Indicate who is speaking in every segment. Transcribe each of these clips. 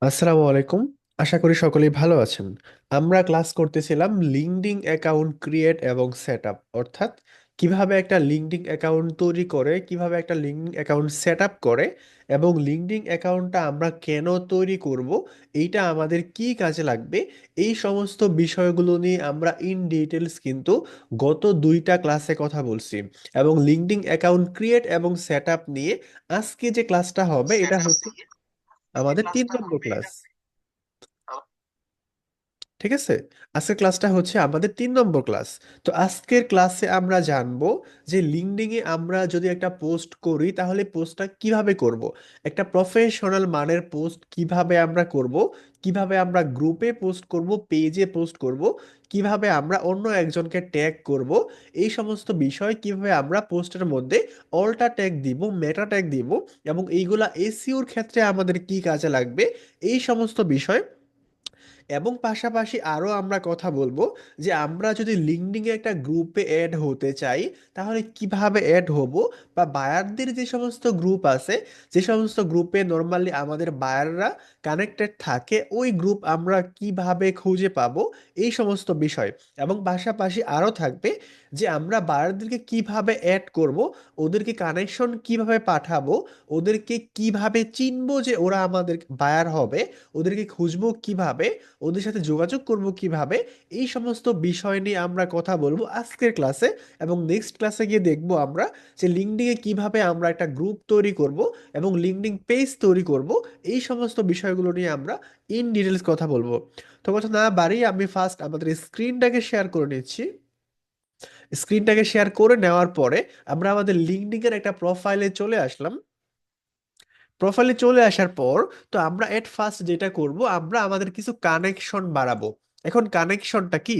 Speaker 1: আসসালামু আলাইকুম। আশা করি সকলেই ভালো আছেন। আমরা ক্লাস করতেছিলাম লিঙ্কডইন অ্যাকাউন্ট ক্রিয়েট এবং সেট আপ, অর্থাৎ কিভাবে একটা লিঙ্কডইন অ্যাকাউন্ট তৈরি করে, কিভাবে একটা লিঙ্কডইন অ্যাকাউন্ট সেট আপ করে, এবং লিঙ্কডইন অ্যাকাউন্টটা আমরা কেন তৈরি করব, এইটা আমাদের কি কাজে লাগবে, এই সমস্ত বিষয়গুলো নিয়ে আমরা ইন ডিটেলস কিন্তু গত দুইটা ক্লাসে কথা বলছি। এবং লিঙ্কডইন অ্যাকাউন্ট ক্রিয়েট এবং সেট আপ নিয়ে আজকে যে ক্লাসটা হবে এটা হচ্ছে আমাদের 3 নম্বর ক্লাস। ঠিক আছে, আজকের ক্লাসটা হচ্ছে আমাদের 3 নম্বর ক্লাস। তো আজকের ক্লাসে আমরা জানবো যে লিঙ্কডইনে আমরা যদি একটা পোস্ট করি তাহলে পোস্টটা কিভাবে করব, একটা প্রফেশনাল মানের পোস্ট কিভাবে আমরা করব, কিভাবে আমরা গ্রুপে পোস্ট করব, পেজে পোস্ট করব, কিভাবে আমরা অন্য একজনকে ট্যাগ করব, এই সমস্ত বিষয় কিভাবে আমরা পোস্টের মধ্যে অল্টা ট্যাগ দিব, মেটা ট্যাগ দিব, এবং এইগুলা এসইওর ক্ষেত্রে আমাদের কি কাজে লাগবে, এই সমস্ত বিষয়। এবং পাশাপাশি আরও আমরা কথা বলবো যে আমরা যদি লিঙ্কডইনে একটা গ্রুপে অ্যাড হতে চাই তাহলে কিভাবে অ্যাড হব, বা বায়ারদের যে সমস্ত গ্রুপ আছে, যে সমস্ত গ্রুপে নর্মালি আমাদের বায়াররা কানেক্টেড থাকে, ওই গ্রুপ আমরা কিভাবে খুঁজে পাবো, এই সমস্ত বিষয়। এবং পাশাপাশি আরও থাকবে যে আমরা বায়ারদেরকে কিভাবে অ্যাড করব, ওদেরকে কানেকশন কিভাবে পাঠাবো, ওদেরকে কিভাবে চিনবো যে ওরা আমাদের বায়ার হবে, ওদেরকে খুঁজবো কিভাবে, ওদের সাথে যোগাযোগ করব কিভাবে, এই সমস্ত বিষয় নিয়ে আমরা কথা বলবো আজকের ক্লাসে। এবং নেক্সট ক্লাসে গিয়ে দেখবো আমরা যে লিঙ্কডইনে কিভাবে আমরা একটা গ্রুপ তৈরি করব এবং লিঙ্কডইন পেজ তৈরি করব, এই সমস্ত বিষয়গুলো নিয়ে আমরা ইন ডিটেলস কথা বলবো। তো কথা না বাড়িয়ে আমি ফার্স্ট আমাদের স্ক্রিনটাকে শেয়ার করে নিচ্ছি। স্ক্রিনটাকে শেয়ার করে নেওয়ার পরে আমরা আমাদের লিঙ্কডইনের একটা প্রোফাইলে চলে আসলাম। প্রোফাইলে চলে আসার পর তো আমরা এট ফার্স্ট যেটা করব, আমরা আমাদের কিছু কানেকশন বাড়াবো। এখন কানেকশনটা কি?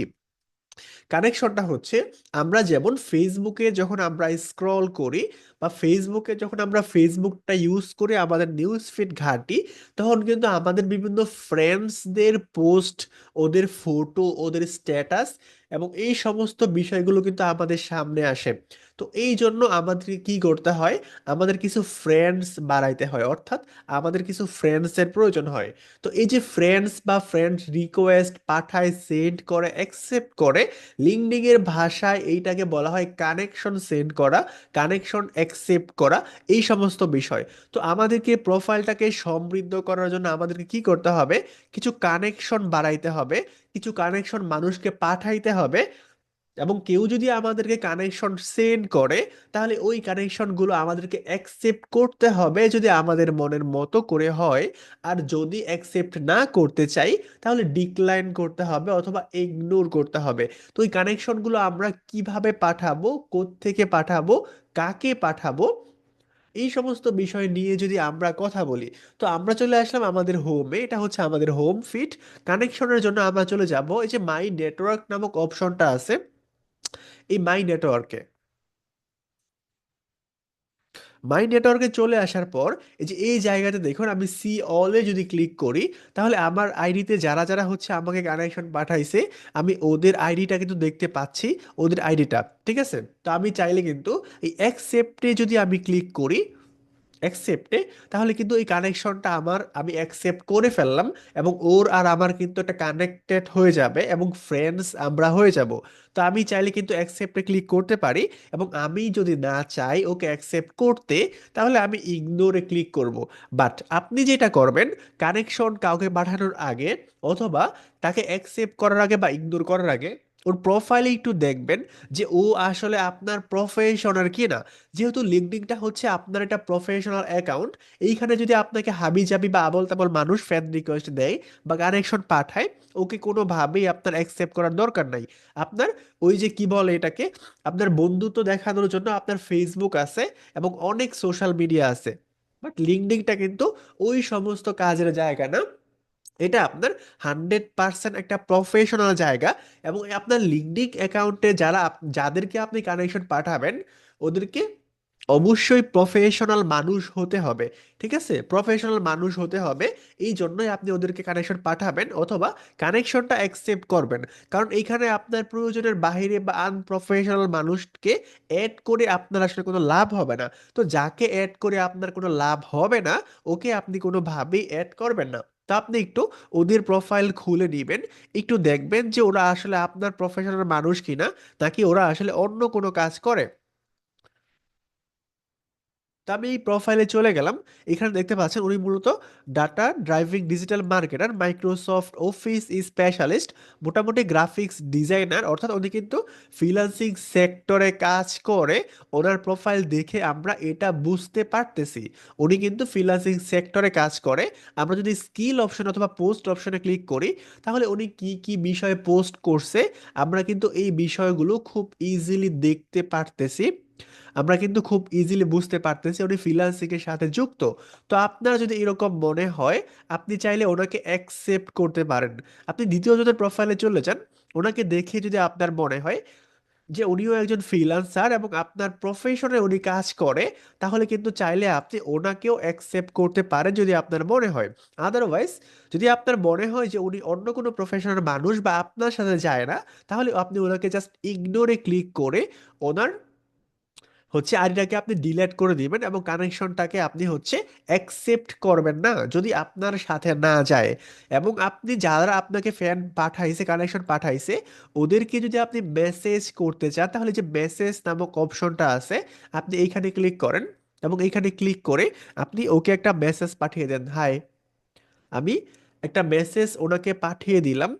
Speaker 1: কানেকশনটা হচ্ছে আমরা যেমন ফেসবুকে যখন আমরা স্ক্রল করি, বা ফেসবুকে যখন আমরা ফেসবুকটা ইউজ করে আমাদের নিউজ ফিড ঘাঁটি, তখন কিন্তু আমাদের বিভিন্ন ফ্রেন্ডসদের পোস্ট, ওদের ফটো, ওদের স্ট্যাটাস এবং এই সমস্ত বিষয়গুলো কিন্তু আমাদের সামনে আসে। তো এই জন্য আমাদেরকে কি করতে হয়, আমাদের কিছু ফ্রেন্ডস বাড়াইতে হয়, অর্থাৎ আমাদের কিছু ফ্রেন্ডসের প্রয়োজন হয়। তো এই যে ফ্রেন্ডস বা ফ্রেন্ডস রিকোয়েস্ট পাঠায়, সেন্ড করে, অ্যাকসেপ্ট করে, লিঙ্কডইন এর ভাষায় এইটাকে বলা হয় কানেকশন সেন্ড করা, কানেকশন অ্যাকসেপ্ট করা, এই সমস্ত বিষয়। তো আমাদেরকে প্রোফাইলটাকে সমৃদ্ধ করার জন্য আমাদেরকে কি করতে হবে, কিছু কানেকশন বাড়াইতে হবে, কিছু কানেকশন মানুষকে পাঠাইতে হবে। এবং কেউ যদি আমাদেরকে কানেকশন সেন্ড করে তাহলে ওই কানেকশনগুলো আমাদেরকে অ্যাকসেপ্ট করতে হবে যদি আমাদের মনের মতো করে হয়। আর যদি অ্যাকসেপ্ট না করতে চাই তাহলে ডিক্লাইন করতে হবে অথবা ইগনোর করতে হবে। তো ওই কানেকশনগুলো আমরা কিভাবে পাঠাবো, কোত্থেকে পাঠাবো, কাকে পাঠাবো, এই সমস্ত বিষয় নিয়ে যদি আমরা কথা বলি, তো আমরা চলে আসলাম আমাদের হোমে। এটা হচ্ছে আমাদের হোম ফিট। কানেকশনের জন্য আমরা চলে যাব এই যে মাই নেটওয়ার্ক নামক অপশনটা আছে, এই মাই নেটওয়ার্কে। মাই নেটওয়ার্কে চলে আসার পর এই যে এই জায়গাতে দেখুন, আমি সি অলে যদি ক্লিক করি তাহলে আমার আইডিতে যারা যারা হচ্ছে আমাকে কানেকশন পাঠাইছে, আমি ওদের আইডিটা কিন্তু দেখতে পাচ্ছি, ওদের আইডিটা। ঠিক আছে, তো আমি চাইলে কিন্তু এই অ্যাকসেপ্টে যদি আমি ক্লিক করি, অ্যাকসেপ্টে, তাহলে কিন্তু এই কানেকশনটা আমার আমি অ্যাকসেপ্ট করে ফেললাম, এবং ওর আর আমার কিন্তু একটা কানেক্টেড হয়ে যাবে এবং ফ্রেন্ডস আমরা হয়ে যাব। তো আমি চাইলে কিন্তু অ্যাকসেপ্টে ক্লিক করতে পারি, এবং আমি যদি না চাই ওকে অ্যাকসেপ্ট করতে তাহলে আমি ইগনোরে ক্লিক করব। বাট আপনি যেটা করবেন, কানেকশন কাউকে পাঠানোর আগে অথবা তাকে অ্যাকসেপ্ট করার আগে বা ইগনোর করার আগে ওর প্রোফাইলে একটু দেখবেন যে ও আসলে আপনার প্রফেশনাল কি না। যেহেতু লিঙ্কডইনটা হচ্ছে আপনার একটা প্রফেশনাল অ্যাকাউন্ট, এইখানে যদি আপনাকে হাবি জাবি বা আবল তাবল মানুষ ফ্রেন্ড রিকোয়েস্ট দেয় বা কানেকশন পাঠায়, ওকে কোনোভাবেই আপনার অ্যাকসেপ্ট করার দরকার নাই। আপনার ওই যে কি বলে এটাকে, আপনার বন্ধুত্ব দেখানোর জন্য আপনার ফেসবুক আছে এবং অনেক সোশ্যাল মিডিয়া আছে, বাট লিঙ্কডইনটা কিন্তু ওই সমস্ত কাজের জায়গা না। এটা আপনার 100% একটা প্রফেশনাল জায়গা। এবং আপনার লিঙ্কডইন অ্যাকাউন্টে যাদেরকে আপনি কানেকশন পাঠাবেন, ওদেরকে অবশ্যই প্রফেশনাল মানুষ হতে হবে। ঠিক আছে, প্রফেশনাল মানুষ হতে হবে। এই জন্যই আপনি ওদেরকে কানেকশন পাঠাবেন অথবা কানেকশনটা অ্যাকসেপ্ট করবেন। কারণ এইখানে আপনার প্রয়োজনের বাইরে বা আনপ্রফেশনাল মানুষকে অ্যাড করে আপনার আসলে কোনো লাভ হবে না। তো যাকে অ্যাড করে আপনার কোনো লাভ হবে না, ওকে আপনি কোনোভাবেই অ্যাড করবেন না। তা আপনি একটু ওদের প্রোফাইল খুলে নেবেন, একটু দেখবেন যে ওরা আসলে আপনার প্রফেশনের মানুষ কিনা, নাকি ওরা আসলে অন্য কোনো কাজ করে। তো আমি এই প্রোফাইলে চলে গেলাম। এখানে দেখতে পাচ্ছেন উনি মূলত data driving digital marketer, Microsoft office specialist, মোটামুটি গ্রাফিক্স ডিজাইনার, অর্থাৎ উনি কিন্তু ফ্রিল্যান্সিং সেক্টরে কাজ করে। ওনার প্রোফাইল দেখে আমরা এটা বুঝতে পারতেছি উনি কিন্তু ফ্রিল্যান্সিং সেক্টরে কাজ করে। আমরা যদি স্কিল অপশন অথবা পোস্ট অপশনে ক্লিক করি, তাহলে উনি কি কি বিষয়ে পোস্ট করছে আমরা কিন্তু এই বিষয়গুলো খুব ইজিলি দেখতে পারতেছি। আমরা কিন্তু খুব ইজিলি বুঝতে পারতেছি উনি ফ্রিল্যান্সিং এর সাথে যুক্ত। তো আপনার যদি এরকম মনে হয়, আপনি চাইলে ওনাকে অ্যাকসেপ্ট করতে পারেন। আপনি দ্বিতীয় জনের প্রোফাইলে চলে যান। ওনাকে দেখে যদি আপনার মনে হয় যে উনিও একজন ফ্রিল্যান্সার এবং আপনার প্রফেশনে উনি কাজ করে, তাহলে কিন্তু চাইলে আপনি ওনাকেও অ্যাকসেপ্ট করতে পারেন যদি আপনার মনে হয়। আদারওয়াইজ, যদি আপনার মনে হয় যে উনি অন্য কোনো প্রফেশনের মানুষ বা আপনার সাথে যায় না, তাহলে আপনি ওনাকে জাস্ট ইগনোরে ক্লিক করে ওনার আইডিটাকে আপনি ডিলেট করে দিবেন এবং কানেকশনটাকে আপনি অ্যাকসেপ্ট করবেন না যদি আপনার সাথে না যায়। এবং আপনি যারা আপনাকে ফ্যান পাঠাইছে, কানেকশন পাঠাইছে, ওদেরকে যদি আপনি মেসেজ করতে চান, তাহলে যে মেসেজ নামক অপশনটা আছে, আপনি এইখানে ক্লিক করেন এবং এইখানে ক্লিক করে আপনি ওকে একটা মেসেজ পাঠিয়ে দেন, হাই। আমি একটা মেসেজ ওনাকে পাঠিয়ে দিলাম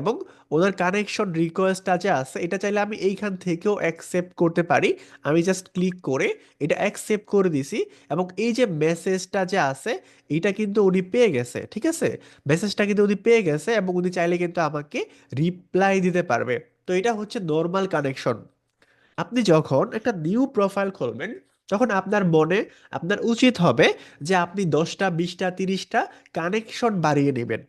Speaker 1: এবং ওনার কানেকশন রিকোয়েস্টটা যে আছে এটা চাইলে আমি এইখান থেকেও অ্যাকসেপ্ট করতে পারি। আমি জাস্ট ক্লিক করে এটা অ্যাকসেপ্ট করে দিছি এবং এই যে মেসেজটা যে আছে এটা কিন্তু উনি পেয়ে গেছে, ঠিক আছে। মেসেজটা কিন্তু উনি পেয়ে গেছে এবং উনি চাইলে কিন্তু আমাকে রিপ্লাই দিতে পারবে। তো এটা হচ্ছে নর্মাল কানেকশন। আপনি যখন একটা নিউ প্রোফাইল খুলবেন, তখন আপনার মনে আপনার উচিত হবে যে আপনি 10টা 20টা 30টা কানেকশন বাড়িয়ে নেবেন।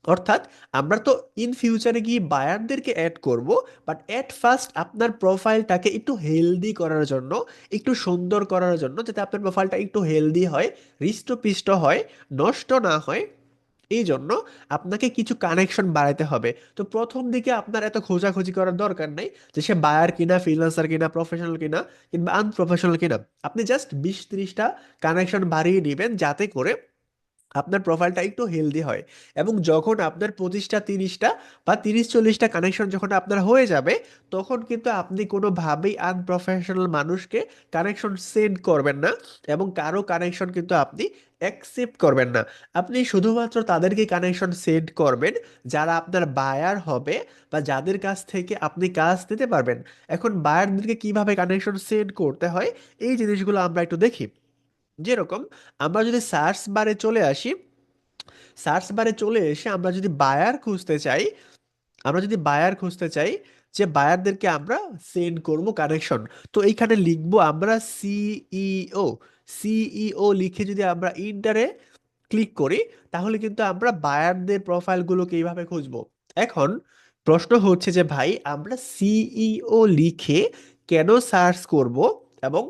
Speaker 1: অর্থাৎ আমরা তো ইন ফিউচারে গিয়ে বায়ারদেরকে অ্যাড করব, বাট অ্যাট ফার্স্ট আপনার প্রোফাইলটাকে একটু হেলদি করার জন্য, একটু সুন্দর করার জন্য, যাতে আপনার প্রোফাইলটা একটু হেলদি হয়, হৃষ্টপুষ্ট হয়, নষ্ট না হয়, এই জন্য আপনাকে কিছু কানেকশন বাড়াইতে হবে। তো প্রথম দিকে আপনার এত খোঁজাখুঁজি করার দরকার নেই যে সে বায়ার কিনা, ফ্রিল্যান্সার কিনা, প্রফেশনাল কিনা, কিংবা আনপ্রফেশনাল কিনা। আপনি জাস্ট 20-30টা কানেকশন বাড়িয়ে নেবেন যাতে করে আপনার প্রোফাইলটা একটু হেলদি হয়। এবং যখন আপনার 25টা 30টা বা 30-40টা কানেকশন যখন আপনার হয়ে যাবে, তখন কিন্তু আপনি কোনোভাবেই আনপ্রফেশনাল মানুষকে কানেকশন সেন্ড করবেন না এবং কারো কানেকশন কিন্তু আপনি অ্যাকসেপ্ট করবেন না। আপনি শুধুমাত্র তাদেরকে কানেকশন সেন্ড করবেন যারা আপনার বায়ার হবে বা যাদের কাছ থেকে আপনি কাজ নিতে পারবেন। এখন বায়ারদেরকে কিভাবে কানেকশন সেন্ড করতে হয় এই জিনিসগুলো আমরা একটু দেখি। যেরকম, আমরা যদি সার্চ বারে চলে আসি, সার্চ বারে চলে এসে আমরা যদি বায়ার খুঁজতে চাই, আমরা যদি বায়ার খুঁজতে চাই যে বায়ারদেরকে আমরা সেন্ড করব কানেকশন, তো এইখানে লিখবো আমরা সিইও। সিইও লিখে যদি আমরা ইন্টারে ক্লিক করি, তাহলে কিন্তু আমরা বায়ারদের প্রোফাইলগুলোকে এইভাবে খুঁজবো। এখন প্রশ্ন হচ্ছে যে ভাই, আমরা সিইও লিখে কেন সার্চ করব, এবং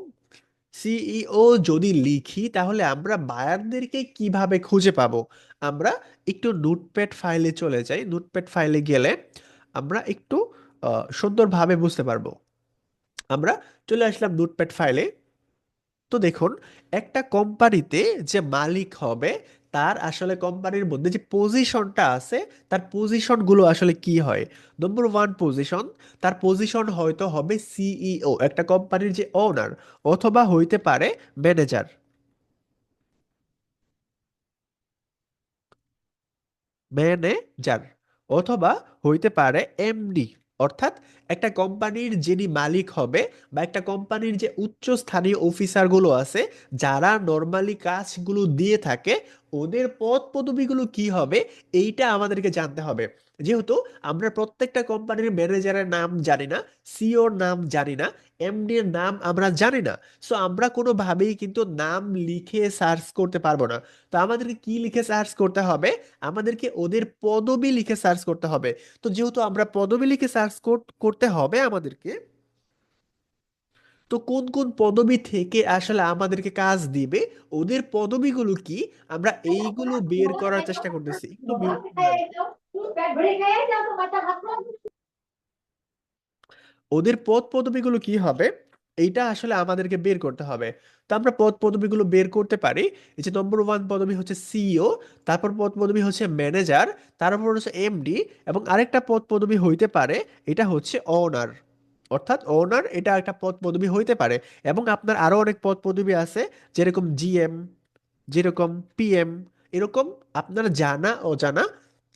Speaker 1: সিইও যদি লিখি তাহলে আমরা বায়ারদেরকে কিভাবে খুঁজে পাবো? আমরা একটু নোটপ্যাড ফাইলে চলে যাই। নোটপ্যাড ফাইলে গেলে আমরা একটু সুন্দরভাবে বুঝতে পারবো। আমরা চলে আসলাম নোটপ্যাড ফাইলে। তো দেখুন, একটা কোম্পানিতে যে মালিক হবে, তার আসলে কোম্পানির মধ্যে যে পজিশনটা আছে, তার পজিশনগুলো আসলে কি হয়। নম্বর ওয়ান পজিশন, তার পজিশন হয়তো হবে সিইও, একটা কোম্পানির যে ওনার, অথবা হইতে পারে ম্যানেজার। ম্যানেজার অথবা হইতে পারে এমডি, অর্থাৎ একটা কোম্পানির যিনি মালিক হবে বা একটা কোম্পানির যে উচ্চস্থানীয় অফিসারগুলো আছে যারা নর্মালি কাজগুলো দিয়ে থাকে, ওদের পদ পদবিগুলো কি হবে এইটা আমাদেরকে জানতে হবে। যেহেতু আমরা প্রত্যেকটা কোম্পানির ম্যানেজারের নাম জানি না, সিওর নাম জানি না, এমডি এর নাম আমরা জানি না, সো আমরা কোনোভাবেই কিন্তু নাম লিখে সার্চ করতে পারবো না। তো আমাদেরকে কি লিখে সার্চ করতে হবে? আমাদেরকে ওদের পদবি লিখে সার্চ করতে হবে। তো যেহেতু আমরা পদবি লিখে সার্চ করতে হবে আমাদেরকে, তো কোন কোন পদবি থেকে আসলে আমাদেরকে কাজ দিবে, ওদের পদবিগুলো কি, আমরা এইগুলো বের করার চেষ্টা করতেছি। একটু মিউট দিলাম। ওদের পদ পদবিগুলো কি হবে এইটা আসলে আমাদেরকে বের করতে হবে। তো আমরা পদ পদবিগুলো বের করতে পারি। এই যে নম্বর ওয়ান পদবি হচ্ছে সিইও, তারপর পদ পদবি হচ্ছে ম্যানেজার, তারপর হচ্ছে এমডি, এবং আরেকটা পদ পদবি হইতে পারে এটা হচ্ছে ওনার। অর্থাৎ ওনার এটা একটা পদ পদবি হইতে পারে। এবং আপনার আরো অনেক পদ পদবি আছে, যেরকম জিএম, যেরকম পিএম, এরকম আপনার জানা অজানা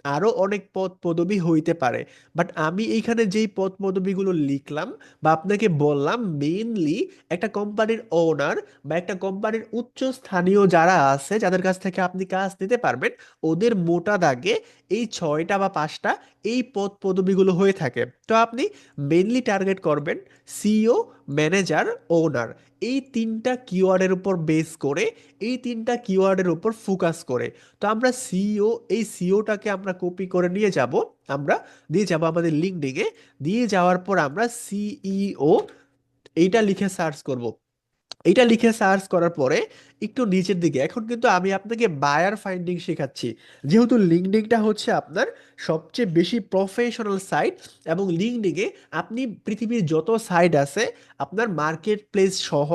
Speaker 1: আরো অনেক পদ পদবি হইতে পারে। বাট আমি এইখানে যেই পদ পদবিগুলো লিখলাম বা আপনাকে বললাম, মেইনলি একটা কোম্পানির ওনার বা একটা কোম্পানির উচ্চ স্থানীয় যারা আছে যাদের কাছ থেকে আপনি কাজ নিতে পারবেন, ওদের মোটা দাগে এই ছয়টা বা পাঁচটা এই পদ পদবিগুলো হয়ে থাকে। তো আপনি মেইনলি টার্গেট করবেন সিইও, ম্যানেজার, ওনার, এই তিনটা কিওয়ার্ডের উপর বেস করে, এই তিনটা কিওয়ার্ডের উপর ফোকাস করে। তো আমরা সিইও, এই সিইওটাকে আমরা কপি করে নিয়ে যাব, আমরা দিয়ে যাব আমাদের লিঙ্কডিনে। দিয়ে যাওয়ার পর আমরা সিইও এইটা লিখে সার্চ করব। এইটা লিখে সার্চ করার পরে একটু নিচের দিকে, এখন কিন্তু আমি আপনাকে বায়ার ফাইন্ডিং শেখাচ্ছি। যেহেতু লিঙ্কডিনটা হচ্ছে আপনার সবচেয়ে বেশি প্রফেশনাল সাইট, এবং লিঙ্কডিনে আপনি পৃথিবীর যত সাইট আছে আপনার মার্কেট প্লেস সহ,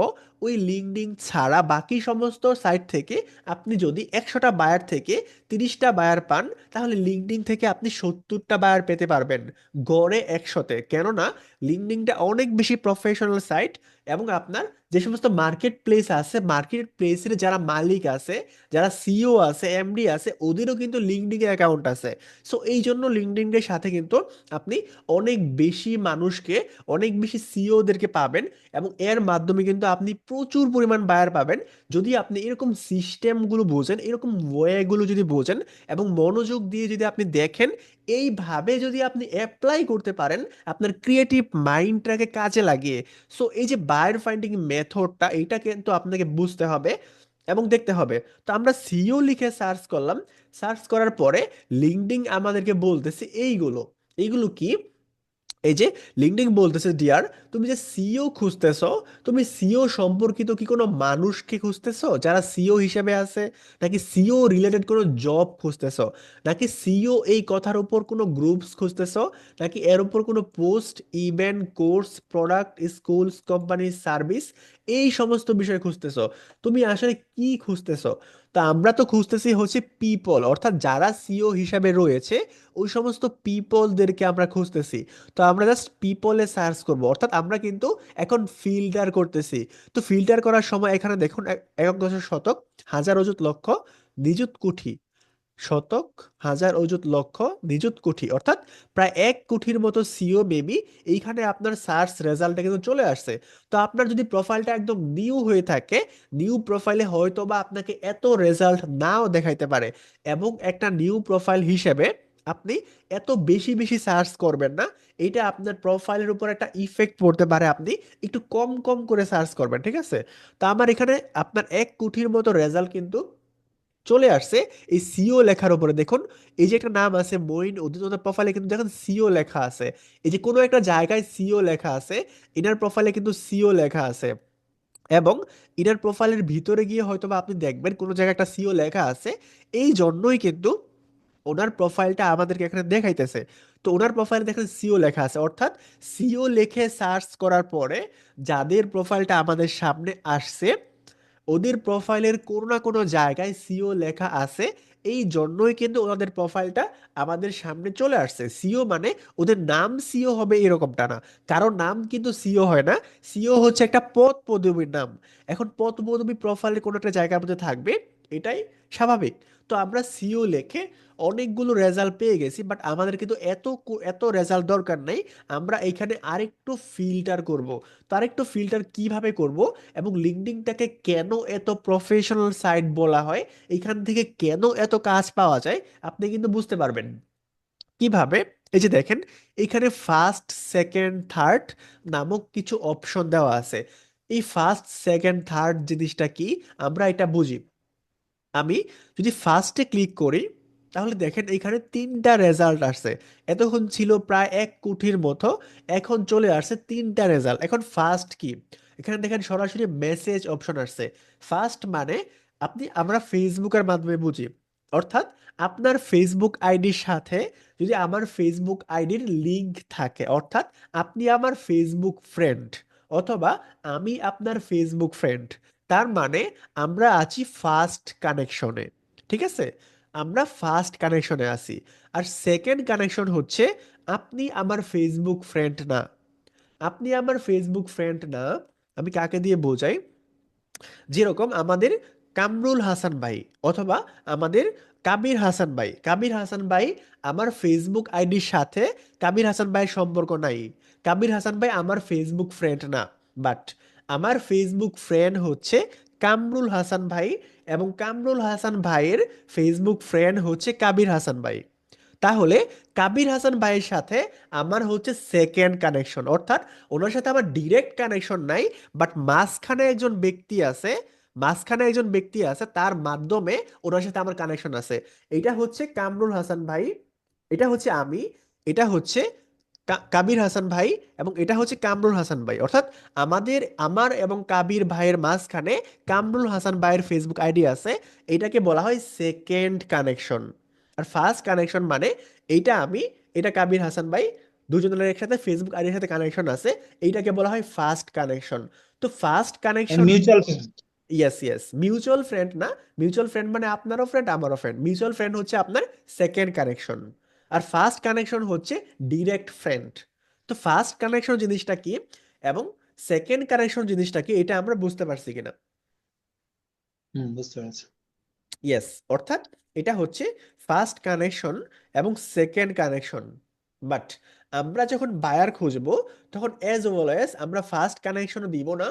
Speaker 1: ওই লিঙ্কডিন ছাড়া বাকি সমস্ত সাইট থেকে আপনি যদি 100টা বায়ার থেকে 30টা বায়ার পান, তাহলে লিঙ্কডিন থেকে আপনি 70টা বায়ার পেতে পারবেন গড়ে 100তে। কেননা লিঙ্কডিনটা অনেক বেশি প্রফেশনাল সাইট, এবং আপনার যে সমস্ত মার্কেট প্লেস আছে, মার্কেট প্লেসের যারা মালিক আছে, যারা সিইও আছে, এমডি আছে, ওদেরও কিন্তু লিঙ্কডিন অ্যাকাউন্ট আছে। সো এই জন্য লিঙ্কডিনের সাথে কিন্তু আপনি অনেক বেশি মানুষকে, অনেক বেশি সিইওদেরকে পাবেন, এবং এর মাধ্যমে কিন্তু আপনি প্রচুর পরিমাণ বায়ার পাবেন। যদি আপনি এরকম সিস্টেমগুলো বোঝেন, এরকম ওয়েগুলো যদি বোঝেন এবং মনোযোগ দিয়ে যদি আপনি দেখেন, এইভাবে যদি আপনি অ্যাপ্লাই করতে পারেন আপনার ক্রিয়েটিভ মাইন্ডটাকে কাজে লাগিয়ে, সো এই যে বায়ার ফাইন্ডিং মেথডটা, এটা কিন্তু আপনাকে বুঝতে হবে এবং দেখতে হবে। তো আমরা সিইও লিখে সার্চ করলাম, সার্চ করার পরে লিঙ্কডিন আমাদেরকে বলতেছে এইগুলো। এইগুলো কি? এই যে লিঙ্কডিন বলতেছে, ডিয়ার, তুমি যে সিইও খুঁজতেছো, তুমি সিইও সম্পর্কিত কি কোনো মানুষকে খুঁজতেছো যারা সিইও হিসেবে আছে, নাকি সিইও রিলেটেড কোনো জব খুঁজতেছো, নাকি সিইও এই কথার উপর কোনো গ্রুপস খুঁজতেছো, নাকি এর উপর কোনো post, event, course, product, schools, company, service, এই সমস্ত বিষয় খুঁজতেছো? তুমি আসলে কি খুঁজতেছো? তা আমরা তো খুঁজতেছি হচ্ছে পিপল, অর্থাৎ যারা সিইও হিসাবে রয়েছে ওই সমস্ত পিপলদেরকে আমরা খুঁজতেছি। তো আমরা জাস্ট পিপলে সার্চ করব, অর্থাৎ আমরা কিন্তু এখন ফিল্টার করতেছি। তো ফিল্টার করার সময় এখানে দেখুন, একক দশক শতক হাজার অযুত লক্ষ নিযুত কোটি, শতক হাজার অযুত লক্ষ নিযুত কোটি, অর্থাৎ প্রায় 1 কোটির মতো সিও মেবি এইখানে আপনার সার্চ রেজাল্টটা কিন্তু চলে আসছে। তো আপনার যদি প্রোফাইলটা একদম নিউ হয়ে থাকে, নিউ প্রোফাইলে হয়তো বা আপনাকে এত রেজাল্ট নাও দেখাইতে পারে, এবং একটা নিউ প্রোফাইল হিসেবে আপনি এত বেশি বেশি সার্চ করবেন না। এটা আপনার প্রোফাইলের উপর একটা ইফেক্ট পড়তে পারে, আপনি একটু কম কম করে সার্চ করবেন, ঠিক আছে? তো আমার এখানে আপনার 1 কোটির মতো রেজাল্ট কিন্তু চলে আসছে এই সিও লেখার উপরে। দেখুন, এই যে একটা নাম আছে মঈন উদ্দিন, ওনার প্রোফাইলে কিন্তু দেখুন সিও লেখা আছে। এই যে কোনো একটা জায়গায় সিও লেখা আছে, ইনার প্রোফাইলে কিন্তু সিও লেখা আছে। এবং ইনার প্রোফাইলের ভিতরে গিয়ে হয়তো বা আপনি দেখবেন কোনো জায়গায় একটা সিও লেখা আছে। এই জন্যই কিন্তু ওনার প্রোফাইলটা আমাদেরকে এখানে দেখাইতেছে। তো ওনার প্রোফাইলে দেখেন সিও লেখা আছে, অর্থাৎ সিও লিখে সার্চ করার পরে যাদের প্রোফাইলটা আমাদের সামনে আসছে, ওদের প্রোফাইলের কোনো না কোনো জায়গায় সিও লেখা আছে। এই জন্যই কিন্তু ওনাদের প্রোফাইলটা আমাদের সামনে চলে আসছে। সিও মানে ওদের নাম সিও হবে এরকমটা না, কারণ নাম কিন্তু সিও হয় না। সিও হচ্ছে একটা পদ পদবীর নাম। এখন পদ পদবী প্রোফাইলে কোনো একটা জায়গার মধ্যে থাকবে, এটাই স্বাভাবিক। তো আমরা সিও লিখে অনেকগুলো রেজাল্ট পেয়ে গেছি, বাট আমাদের কিন্তু এত রেজাল্ট দরকার নেই। আমরা এখানে আরেকটু ফিল্টার করব। তো আরেকটু ফিল্টার কিভাবে করব, এবং লিঙ্কডইনটাকে কেন এত প্রফেশনাল সাইট বলা হয়, এখান থেকে কেন এত কাজ পাওয়া যায়, আপনি কিন্তু বুঝতে পারবেন কিভাবে। এই যে দেখেন, এখানে ফার্স্ট, সেকেন্ড, থার্ড নামক কিছু অপশন দেওয়া আছে। এই ফার্স্ট, সেকেন্ড, থার্ড জিনিসটা কি, আমরা এটা বুঝি। আমি যদি ফার্স্টে ক্লিক করি, তাহলে দেখেন এখানে 3টা রেজাল্ট আসছে। এতক্ষণ ছিল প্রায় 1 কোটির মতো, এখন চলে আসছে 3টা রেজাল্ট। এখন ফার্স্ট কি, এখানে দেখেন সরাসরি মেসেজ অপশন আসছে। ফার্স্ট মানে আমরা ফেসবুকের মাধ্যমে বুঝি, অর্থাৎ আপনার ফেসবুক আইডির সাথে যদি আমার ফেসবুক আইডির লিংক থাকে, অর্থাৎ আপনি আমার ফেসবুক ফ্রেন্ড, অথবা আমি আপনার ফেসবুক ফ্রেন্ড, তার মানে আমরা আছি ফার্স্ট কানেকশনে। ঠিক আছে, আমরা ফার্স্ট কানেকশনে আছি। আর সেকেন্ড কানেকশন হচ্ছে আপনি আমার ফেসবুক ফ্রেন্ড না। আপনি আমার ফেসবুক ফ্রেন্ড না, আমি কাকে দিয়ে বোঝাই? যেরকম আমাদের কামরুল হাসান ভাই অথবা আমাদের কাবির হাসান ভাই, কাবির হাসান ভাই আমার ফেসবুক আইডির সাথে কাবির হাসান ভাইয়ের সম্পর্ক নাই। কাবির হাসান ভাই আমার ফেসবুক ফ্রেন্ড না, বাট আমার ফেসবুক ফ্রেন্ড হচ্ছে কামরুল হাসান ভাই, এবং কামরুল হাসান ভাইয়ের ফেসবুক ফ্রেন্ড হচ্ছে কাবির হাসান ভাই। তাহলে কাবির হাসান ভাইয়ের সাথে আমার হচ্ছে সেকেন্ড কানেকশন, অর্থাৎ ওনার সাথে আমার ডিরেক্ট কানেকশন নাই, বাট মাঝখানে একজন ব্যক্তি আছে, মাঝখানে একজন ব্যক্তি আছে, তার মাধ্যমে ওনার সাথে আমার কানেকশন আছে। এটা হচ্ছে কামরুল হাসান ভাই, এটা হচ্ছে আমি, এটা হচ্ছে কাবির হাসান ভাই, এবং এটা হচ্ছে কামরুল হাসান ভাই। অর্থাৎ আমার এবং কাবির ভাইয়ের মাঝখানে কামরুল হাসান ভাইয়ের ফেসবুক আইডি আছে। এটাকে বলা হয় সেকেন্ড কানেকশন। আর ফার্স্ট কানেকশন মানে এইটা আমি, এটা কাবির হাসান ভাই, দুজনের একসাথে ফেসবুক আইডির সাথে কানেকশন আছে, এইটাকে বলা হয় ফার্স্ট কানেকশন। তো ফার্স্ট
Speaker 2: মানে
Speaker 1: connection,
Speaker 2: mutual friend.
Speaker 1: Yes yes, mutual friend না। মিউচুয়াল ফ্রেন্ড মানে আপনারও ফ্রেন্ড আমারও ফ্রেন্ড, মিউচুয়াল ফ্রেন্ড হচ্ছে আপনার সেকেন্ড কানেকশন। আর ফার্স্ট কানেকশন হচ্ছে ডিরেক্ট ফ্রেন্ড। তো ফার্স্ট কানেকশন জিনিসটা কি এবং সেকেন্ড কানেকশন জিনিসটা কি, এটা আমরা বুঝতে পারছি কিনা?
Speaker 2: বুঝতে পেরেছি।
Speaker 1: ইয়েস, অর্থাৎ এটা হচ্ছে ফার্স্ট কানেকশন এবং সেকেন্ড কানেকশন। বাট আমরা যখন বায়ার খুঁজবো, তখন অ্যাজ অলওয়েজ আমরা ফার্স্ট কানেকশনও দিব না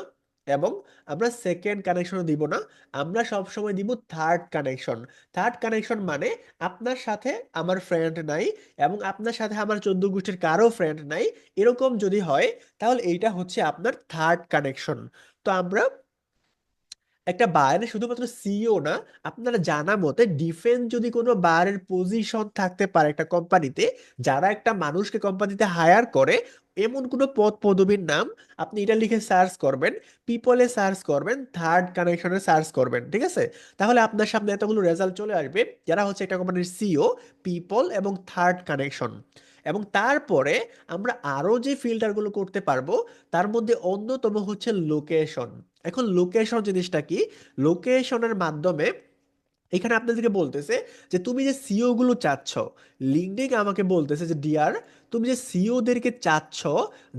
Speaker 1: এবং আমরা সেকেন্ড কানেকশনও দিব না, আমরা সব সময় দিব থার্ড কানেকশন। থার্ড কানেকশন মানে আপনার সাথে আমার ফ্রেন্ড নাই এবং আপনার সাথে আমার 14 গোষ্ঠীর কারো ফ্রেন্ড নাই, এরকম যদি হয় তাহলে এইটা হচ্ছে আপনার থার্ড কানেকশন। তো আমরা একটা বায়ারে শুধুমাত্র সিইও না, আপনারা জানা মতে ডিফেন্স যদি কোনো বায়ারের পজিশন থাকতে পারে একটা কোম্পানিতে, যারা একটা মানুষকে কোম্পানিতে হায়ার করে, এমন কোনো পদ পদবীর নাম আপনি এটা লিখে সার্চ করবেন, পিপলে সার্চ করবেন, থার্ড কানেকশনে সার্চ করবেন, ঠিক আছে? তাহলে আপনার সামনে এতগুলো রেজাল্ট চলে আসবে যারা হচ্ছে একটা কোম্পানির সিইও, পিপল এবং থার্ড কানেকশন। এবং তারপরে আমরা আরো যে ফিল্টারগুলো করতে পারবো, তার মধ্যে অন্যতম হচ্ছে লোকেশন। এখন লোকেশন জিনিসটা কি? লোকেশনের মাধ্যমে এখানে আপনাদেরকে বলতেছে যে তুমি যে সিও গুলো চাচ্ছ, লিঙ্কডিন আমাকে বলতেছে যে ডিয়ার, তুমি যে সিও দেরকে চাচ্ছ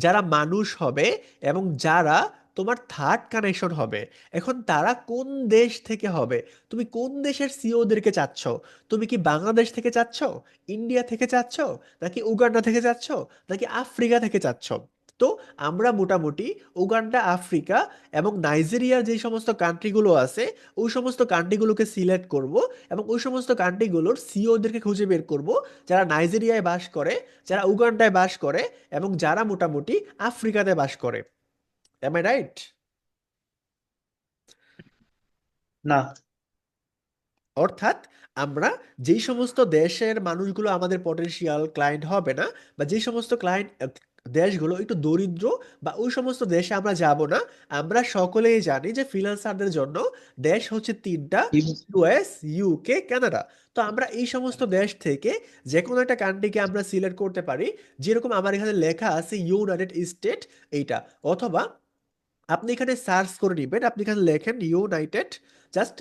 Speaker 1: যারা মানুষ হবে এবং যারা তোমার থার্ড কানেকশন হবে, এখন তারা কোন দেশ থেকে হবে? তুমি কোন দেশের সিও দেরকে চাচ্ছ? তুমি কি বাংলাদেশ থেকে চাচ্ছ, ইন্ডিয়া থেকে চাচ্ছ, নাকি উগান্ডা থেকে চাচ্ছ, নাকি আফ্রিকা থেকে চাচ্ছ? তো আমরা মোটামুটি উগান্ডা, আফ্রিকা এবং নাইজেরিয়ার যে সমস্ত কান্ট্রিগুলো আছে, ওই সমস্ত কান্ট্রিগুলোকে সিলেক্ট করব এবং ওই সমস্ত কান্ট্রিগুলোর সিওদেরকে খুঁজে বের করব যারা নাইজেরিয়ায় বাস করে, যারা উগান্ডায় বাস করে এবং যারা মোটামুটি আফ্রিকাতে বাস করে। Am I right?
Speaker 2: না।
Speaker 1: অর্থাৎ আমরা যেই সমস্ত দেশের মানুষগুলো আমাদের পটেনশিয়াল ক্লায়েন্ট হবে না, বা যেই সমস্ত ক্লায়েন্ট দেশগুলো একটু দরিদ্র, বা ওই সমস্ত দেশে আমরা যাব না। আমরা সকলেই জানি যে ফ্রিল্যান্সারদের জন্য দেশ হচ্ছে তিনটা: ইউএস, ইউকে, কানাডা। তো আমরা এই সমস্ত দেশ থেকে যে কোনো একটা কান্ট্রিকে আমরা সিলেক্ট করতে পারি, যেরকম আমার এখানে লেখা আছে ইউনাইটেড স্টেট, এইটা। অথবা আপনি এখানে সার্চ করে নেবেন, আপনি এখানে লেখেন ইউনাইটেড, জাস্ট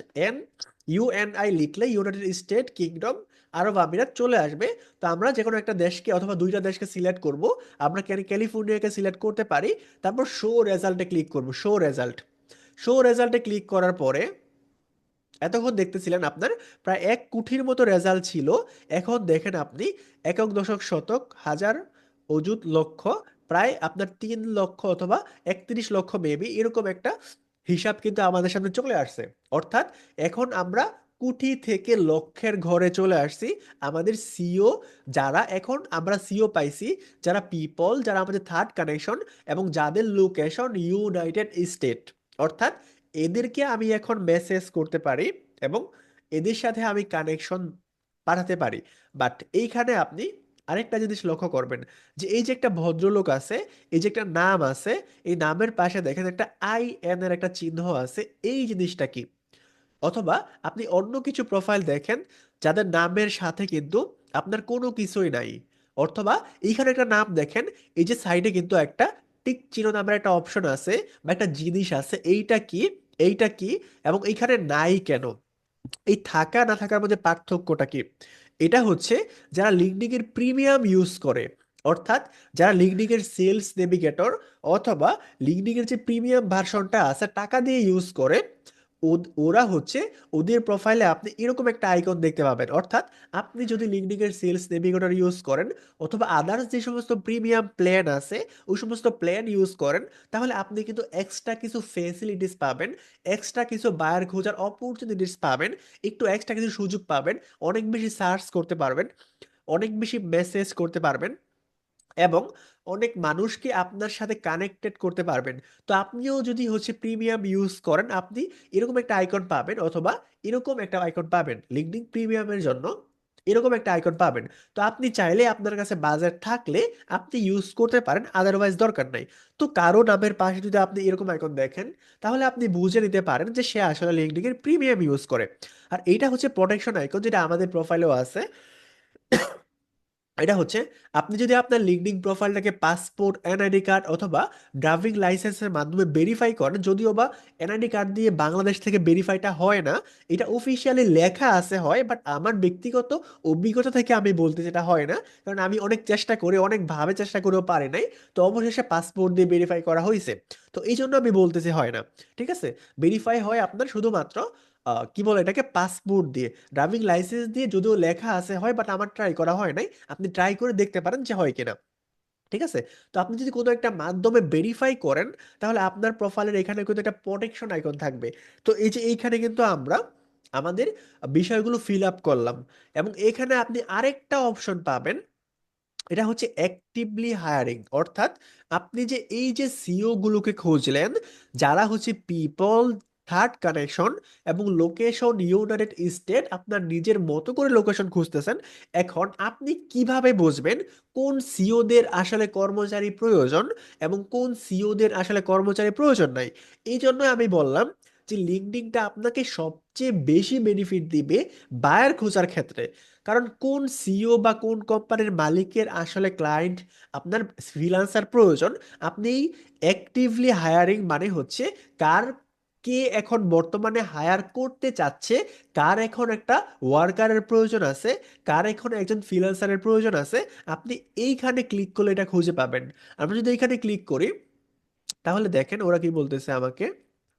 Speaker 1: ইউএনআই লিখলে ইউনাইটেড স্টেট কিংডম আরব আমিরাত চলে আসবে। তো আমরা যে কোনো একটা দেশকে অথবা দুইটা দেশকে সিলেক্ট করব। আমরা ক্যালিফোর্নিয়াকে সিলেক্ট করতে পারি, তারপর শো রেজাল্টে ক্লিক করব, শো রেজাল্ট। শো রেজাল্টে ক্লিক করার পরে এতক্ষণ দেখতেছিলেন আপনার প্রায় 1 কোটির মতো রেজাল্ট ছিল। এখন দেখেন আপনি একক, দশক, শতক, হাজার, অযুত, লক্ষ, প্রায় আপনার 3 লক্ষ অথবা 31 লক্ষ মেবি এরকম একটা হিসাব কিন্তু আমাদের সামনে চলে আসছে। অর্থাৎ এখন আমরা কোটি থেকে লক্ষের ঘরে চলে আসছি। আমাদের সিও, যারা এখন আমরা সিও পাইছি, যারা পিপল, যারা আমাদের থার্ড কানেকশন এবং যাদের লোকেশন ইউনাইটেড স্টেট, অর্থাৎ এদেরকে আমি এখন মেসেজ করতে পারি এবং এদের সাথে আমি কানেকশন পাঠাতে পারি। বাট এইখানে আপনি আরেকটা জিনিস লক্ষ্য করবেন, যে এই যে একটা ভদ্রলোক আছে, এই যে একটা নাম আছে, এই নামের পাশে দেখেন একটা IN এর একটা চিহ্ন আছে, এই জিনিসটা কি? অথবা আপনি অন্য কিছু প্রোফাইল দেখেন যাদের নামের সাথে কিন্তু আপনার কোনো কিছুই নাই, অথবা এইখানে একটা নাম দেখেন, এই যে সাইডে কিন্তু একটা টিক চিহ্ন নামের একটা অপশন আছে বা একটা জিনিস আছে, এইটা কি, এইটা কি, এবং এইখানে নাই কেন, এই থাকা না থাকার মধ্যে পার্থক্যটা কি? এটা হচ্ছে যারা লিঙ্কডইন এর প্রিমিয়াম ইউজ করে, অর্থাৎ যারা লিঙ্কডইন এর সেলস নেভিগেটর অথবা লিঙ্কডইন এর যে প্রিমিয়াম ভার্সনটা আছে টাকা দিয়ে ইউজ করে, ওরা হচ্ছে, ওদের প্রোফাইলে আপনি এরকম একটা আইকন দেখতে পাবেন। অর্থাৎ আপনি যদি লিঙ্কডইন এর সেলস নেভিগেটর ইউজ করেন অথবা আদার্স যে সমস্ত প্রিমিয়াম প্ল্যান আছে ওই সমস্ত প্ল্যান ইউজ করেন, তাহলে আপনি কিন্তু এক্সট্রা কিছু ফেসিলিটিস পাবেন, এক্সট্রা কিছু বায়ার খোঁজার অপরচুনিটিস পাবেন, একটু এক্সট্রা কিছু সুযোগ পাবেন, অনেক বেশি সার্চ করতে পারবেন, অনেক বেশি মেসেজ করতে পারবেন, এবং অনেক মানুষকে আপনার সাথে কানেক্টেড করতে পারবেন। তো আপনিও যদি হচ্ছে প্রিমিয়াম ইউজ করেন, আপনি এরকম একটা আইকন পাবেন, অথবা এরকম একটা আইকন পাবেন লিঙ্কডইন প্রিমিয়ামের জন্য, এরকম একটা আইকন পাবেন। তো আপনি চাইলে আপনার কাছে বাজেট থাকলে আপনি ইউজ করতে পারেন, আদারওয়াইজ দরকার নাই। তো কারো নামের পাশে যদি আপনি এরকম আইকন দেখেন, তাহলে আপনি বুঝে নিতে পারেন যে সে আসলে লিঙ্কডইন এর প্রিমিয়াম ইউজ করে। আর এইটা হচ্ছে প্রোটেকশন আইকন, যেটা আমাদের প্রোফাইলেও আছে। এটা হচ্ছে, আপনি যদি আপনার লিঙ্কডইন প্রোফাইলটাকে পাসপোর্ট, এনআইডি কার্ড অথবা ড্রাইভিং লাইসেন্সের মাধ্যমে ভেরিফাই করেন, যদিও বা এনআইডি কার্ড দিয়ে বাংলাদেশ থেকে ভেরিফাইটা হয় না, এটা অফিসিয়ালি লেখা আছে হয়, বাট আমার ব্যক্তিগত অভিজ্ঞতা থেকে আমি বলতে যেটা হয় না, কারণ আমি অনেক চেষ্টা করে অনেকভাবে চেষ্টা করেও পারি নাই, তো অবশেষে পাসপোর্ট দিয়ে ভেরিফাই করা হয়েছে। তো এই জন্য আমি বলতেছি হয় না। ঠিক আছে, ভেরিফাই হয় আপনার শুধুমাত্র কি বলে এটাকে, পাসপোর্ট দিয়ে। ড্রাইভিং লাইসেন্স দিয়ে যদিও লেখা আছে হয়, বাট আমার ট্রাই করা হয় নাই, আপনি ট্রাই করে দেখতে পারেন যে হয় কিনা। ঠিক আছে, তো আপনি যদি কোনো একটা মাধ্যমে ভেরিফাই করেন, তাহলে আপনার প্রোফাইলের এখানে কিন্তু একটা প্রোটেকশন আইকন থাকবে। তো এই যে এইখানে কিন্তু আমরা আমাদের বিষয়গুলো ফিল আপ করলাম, এবং এখানে আপনি আরেকটা অপশন পাবেন, এটা হচ্ছে অ্যাক্টিভলি হায়ারিং। অর্থাৎ আপনি যে এই যে সিও গুলোকে খুঁজলেন, যারা হচ্ছে পিপল, থার্ড কানেকশন এবং লোকেশন, ইউনাইটেড স্টেট, আপনার নিজের মতো করে লোকেশন খুঁজতেছেন, এখন আপনি কিভাবে বুঝবেন কোন সিওদের আসলে কর্মচারী প্রয়োজন এবং কোন সিওদের আসলে কর্মচারী প্রয়োজন নাই? এই জন্য আমি বললাম যে লিঙ্কডইনটা আপনাকে সবচেয়ে বেশি বেনিফিট দিবে বায়ার খোঁজার ক্ষেত্রে। কারণ কোন সিইও বা কোন কোম্পানির মালিকের আসলে ক্লায়েন্ট, আপনার ফ্রিল্যান্সার প্রয়োজন, আপনি অ্যাক্টিভলি হায়ারিং মানে হচ্ছে কার, কে এখন বর্তমানে হায়ার করতে চাচ্ছে, কার এখন একটা ওয়ার্কারের প্রয়োজন আছে, কার এখন একজন ফ্রিল্যান্সারের প্রয়োজন আছে, আপনি এইখানে ক্লিক করলে এটা খুঁজে পাবেন। আমরা যদি এইখানে ক্লিক করি, তাহলে দেখেন ওরা কি বলতেছে আমাকে,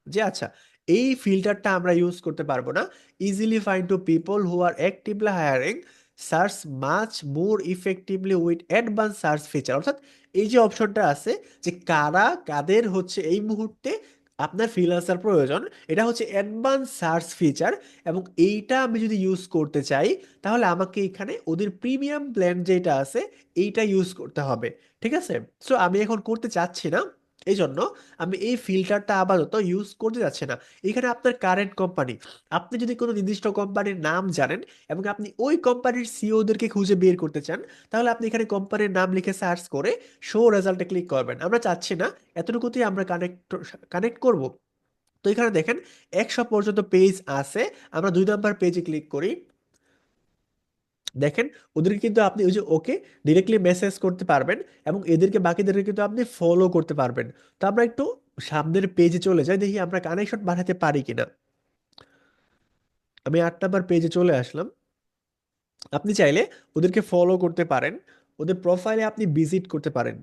Speaker 1: যে আচ্ছা, এই ফিল্টারটা আমরা ইউজ করতে পারবো না, easily find to people who are actively hiring, search much more effectively with advance search feature. অর্থাৎ এই যে অপশনটা আছে, যে কারা কাদের হচ্ছে এই মুহূর্তে আপনার ফ্রিল্যান্সার প্রয়োজন, এটা হচ্ছে অ্যাডভান্স সার্চ ফিচার, এবং এইটা আমি যদি ইউজ করতে চাই, তাহলে আমাকে এখানে ওদের প্রিমিয়াম প্ল্যান যেটা আছে এইটা ইউজ করতে হবে। ঠিক আছে, সো আমি এখন করতে চাচ্ছি না, এই জন্য আমি এই ফিল্টারটা আপাতত ইউজ করতে যাচ্ছি না। এখানে আপনার কারেন্ট কোম্পানি, আপনি যদি কোনো নির্দিষ্ট কোম্পানির নাম জানেন এবং আপনি ওই কোম্পানির সিইওদেরকে খুঁজে বের করতে চান, তাহলে আপনি এখানে কোম্পানির নাম লিখে সার্চ করে শো রেজাল্টে ক্লিক করবেন। আমরা চাচ্ছি না, এতটুকুতেই আমরা কানেক্ট কানেক্ট করব। তো এখানে দেখেন 100 পর্যন্ত পেজ আছে, আমরা 2 নম্বর পেজে ক্লিক করি। দেখেন ওদেরকে কিন্তু আপনি ওই যে ওকে ডিরেক্টলি মেসেজ করতে পারবেন, এবং এদেরকে বাকিদেরকে কিন্তু আপনি ফলো করতে পারবেন। তো আমরা একটু সামনের পেজে চলে যাই, দেখি আমরা কানেকশন বাড়াতে পারি কিনা। আমি 8 নম্বর পেজে চলে আসলাম। আপনি চাইলে ওদেরকে ফলো করতে পারেন, ওদের প্রোফাইলে আপনি ভিজিট করতে পারেন,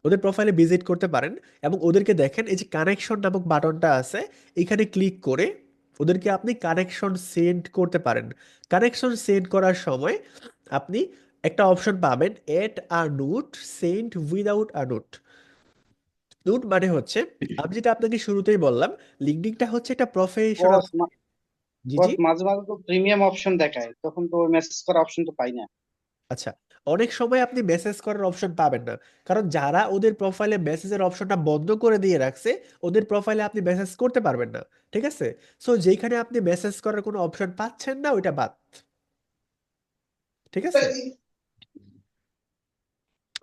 Speaker 1: ওদের প্রোফাইলে ভিজিট করতে পারেন, এবং ওদেরকে দেখেন এই যে কানেকশন নামক বাটনটা আছে, এখানে ক্লিক করে ওদেরকে আপনি কানেকশন সেন্ড করতে পারেন। কানেকশন সেন্ড করার সময় আপনি একটা অপশন পাবেন, add a note send without a note. Note মানে হচ্ছে, আমি যেটা আপনাকে শুরুতেই বললাম, লিঙ্কডইনটা হচ্ছে একটা প্রফেশনাল।
Speaker 2: বস
Speaker 1: জি জি।
Speaker 2: বস মাঝে মাঝে তো প্রিমিয়াম অপশন দেখায়, তখন তো মেসেজ করার অপশন তো পাই না।
Speaker 1: আচ্ছা, অনেক সময় আপনি মেসেজ করার অপশন পাবেন না, কারণ যারা ওদের প্রোফাইলে মেসেজের অপশনটা বন্ধ করে দিয়ে রাখছে, ওদের প্রোফাইলে আপনি মেসেজ করতে পারবেন না। ঠিক আছে, সো যেখানে আপনি মেসেজ করার কোনো অপশন পাচ্ছেন না ওইটা বাদ। ঠিক আছে,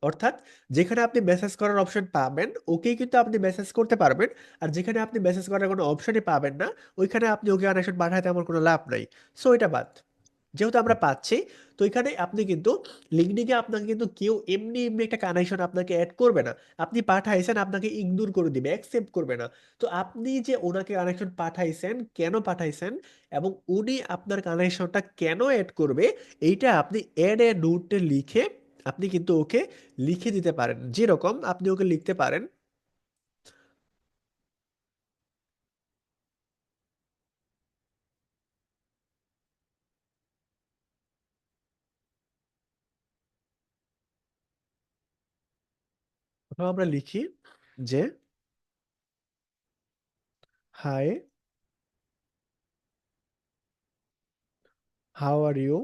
Speaker 1: অর্থাৎ যেখানে আপনি মেসেজ করার অপশন পাবেন ওকেই কিন্তু আপনি মেসেজ করতে পারবেন, আর যেখানে আপনি মেসেজ করার কোনো অপশনই পাবেন না, ওইখানে আপনি ওকে কানেকশন পাঠাতে আমার কোনো লাভ নাই। সো এটা বাদ। যেহেতু আমরা পাচ্ছি, তো এখানে আপনি কিন্তু লিঙ্কডিনে আপনাকে কিন্তু কেউ এমনি এমনি একটা কানেকশন আপনাকে অ্যাড করবে না। আপনি পাঠাইছেন, আপনাকে ইগনোর করে দিবে, অ্যাকসেপ্ট করবে না। তো আপনি যে ওনাকে কানেকশন পাঠাইছেন, কেন পাঠাইছেন, এবং উনি আপনার কানেকশনটা কেন অ্যাড করবে, এইটা আপনি অ্যাড এ নোটে লিখে আপনি কিন্তু ওকে লিখে দিতে পারেন। যেরকম আপনি ওকে লিখতে পারেন, অথবা আমরা লিখি যে হাই, হাউ আর ইউ,